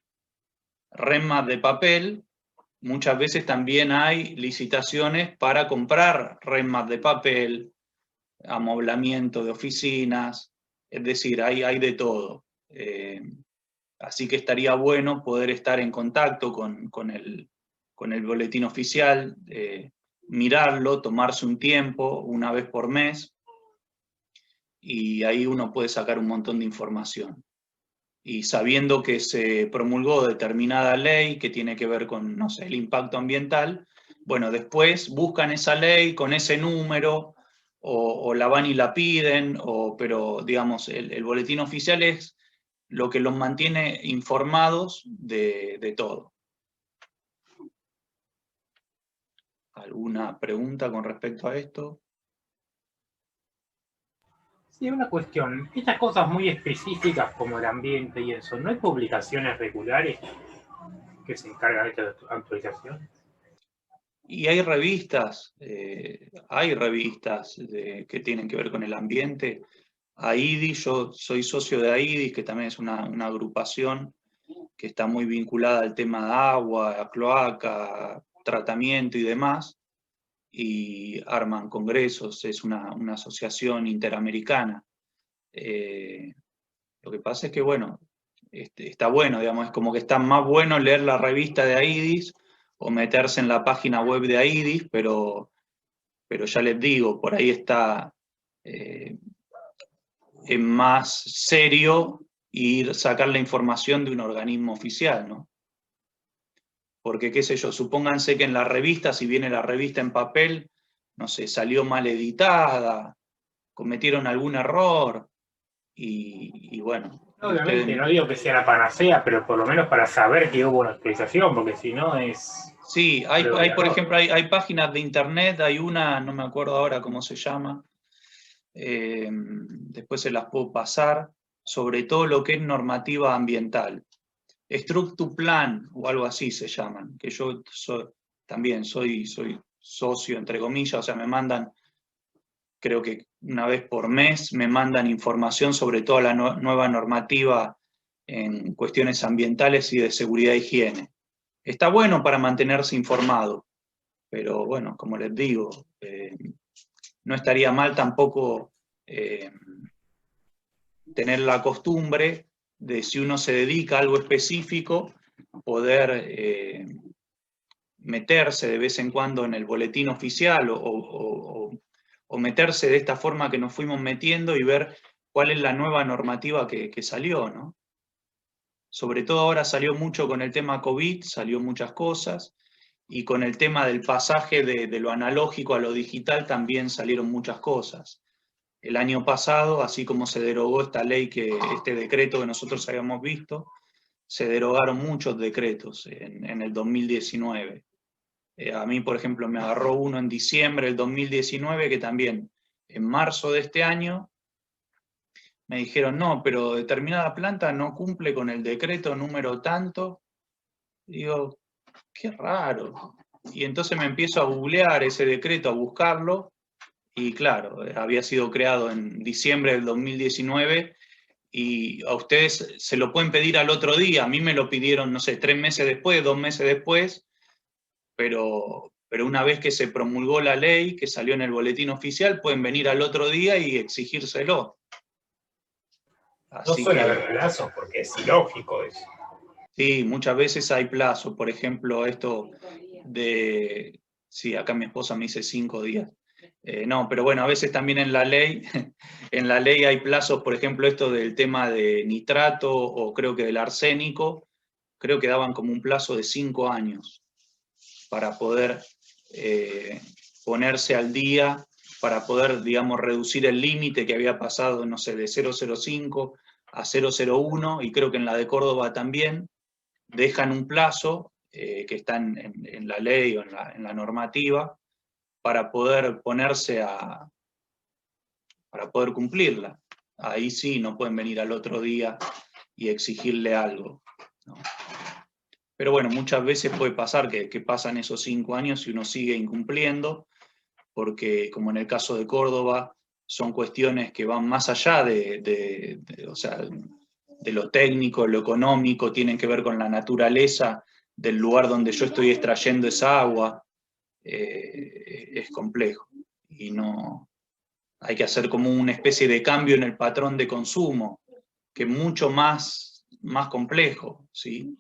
remas de papel, muchas veces también hay licitaciones para comprar remas de papel, amoblamiento de oficinas, es decir, hay de todo. Así que estaría bueno poder estar en contacto con el boletín oficial, mirarlo, tomarse un tiempo, una vez por mes, y ahí uno puede sacar un montón de información. Y sabiendo que se promulgó determinada ley que tiene que ver con, no sé, el impacto ambiental, bueno, después buscan esa ley con ese número, o la van y la piden, pero digamos, el boletín oficial es lo que los mantiene informados de todo. ¿Alguna pregunta con respecto a esto? Sí, una cuestión. Estas cosas muy específicas como el ambiente y eso, ¿no hay publicaciones regulares que se encargan de esta actualización? Y hay revistas que tienen que ver con el ambiente. AIDIS, yo soy socio de AIDIS, que también es una agrupación que está muy vinculada al tema de agua, cloaca, tratamiento y demás, y arman congresos, es una asociación interamericana. Lo que pasa es que, bueno, está bueno, digamos, es como que está más bueno leer la revista de AIDIS o meterse en la página web de AIDIS, pero ya les digo, por ahí está es más serio sacar la información de un organismo oficial, ¿no? Porque, qué sé yo, supónganse que en la revista, si viene la revista en papel, no sé, salió mal editada, cometieron algún error, y bueno. Obviamente ustedes... no digo que sea la panacea, pero por lo menos para saber que hubo una actualización, porque si no es... Sí, por ejemplo, hay páginas de internet, hay una, no me acuerdo ahora cómo se llama, después se las puedo pasar, sobre todo lo que es normativa ambiental. Structuplan o algo así se llaman, que yo también soy socio, entre comillas, o sea, me mandan, creo que una vez por mes, me mandan información sobre toda la nueva normativa en cuestiones ambientales y de seguridad e higiene. Está bueno para mantenerse informado, pero bueno, como les digo, no estaría mal tampoco tener la costumbre de, si uno se dedica a algo específico, poder meterse de vez en cuando en el boletín oficial o meterse de esta forma que nos fuimos metiendo y ver cuál es la nueva normativa que salió, ¿no? Sobre todo ahora salió mucho con el tema COVID, salió muchas cosas, y con el tema del pasaje de lo analógico a lo digital también salieron muchas cosas. El año pasado, así como se derogó esta ley, este decreto que nosotros habíamos visto, se derogaron muchos decretos en el 2019. A mí, por ejemplo, me agarró uno en diciembre del 2019 que también en marzo de este año me dijeron, no, pero determinada planta no cumple con el decreto número tanto. Y digo, qué raro. Y entonces me empiezo a googlear ese decreto, a buscarlo, y claro, había sido creado en diciembre del 2019 y a ustedes se lo pueden pedir al otro día. A mí me lo pidieron, no sé, 3 meses después, 2 meses después, pero una vez que se promulgó la ley, que salió en el boletín oficial, pueden venir al otro día y exigírselo. No suele haber plazos porque es ilógico eso. Sí, muchas veces hay plazo. Por ejemplo, esto de... Sí, acá mi esposa me dice 5 días. No, pero bueno, a veces también en la ley hay plazos, por ejemplo, esto del tema de nitrato o creo que del arsénico, creo que daban como un plazo de 5 años para poder ponerse al día, para poder, digamos, reducir el límite que había pasado, no sé, de 0,05 a 0,01, y creo que en la de Córdoba también dejan un plazo que está en la ley o en la normativa para poder ponerse para poder cumplirla. Ahí sí, no pueden venir al otro día y exigirle algo, ¿no? Pero bueno, muchas veces puede pasar que pasan esos 5 años y uno sigue incumpliendo, porque como en el caso de Córdoba, son cuestiones que van más allá o sea, de lo técnico, lo económico, tienen que ver con la naturaleza del lugar donde yo estoy extrayendo esa agua. Es complejo y no hay que hacer como una especie de cambio en el patrón de consumo, que es mucho más complejo, ¿sí?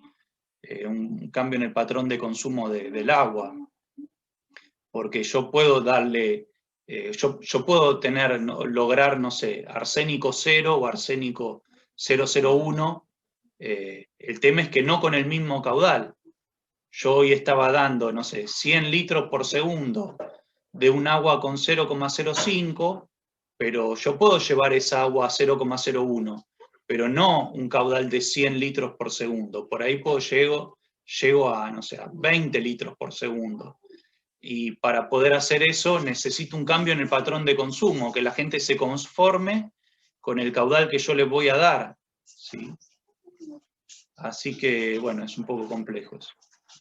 Un cambio en el patrón de consumo del agua, porque yo puedo darle, yo puedo lograr, no sé, arsénico 0 o arsénico 0,01, el tema es que no con el mismo caudal. Yo hoy estaba dando, no sé, 100 litros por segundo de un agua con 0,05, pero yo puedo llevar esa agua a 0,01, pero no un caudal de 100 litros por segundo. Por ahí llego a, no sé, a 20 litros por segundo. Y para poder hacer eso necesito un cambio en el patrón de consumo, que la gente se conforme con el caudal que yo les voy a dar, ¿sí? Así que, bueno, es un poco complejo eso.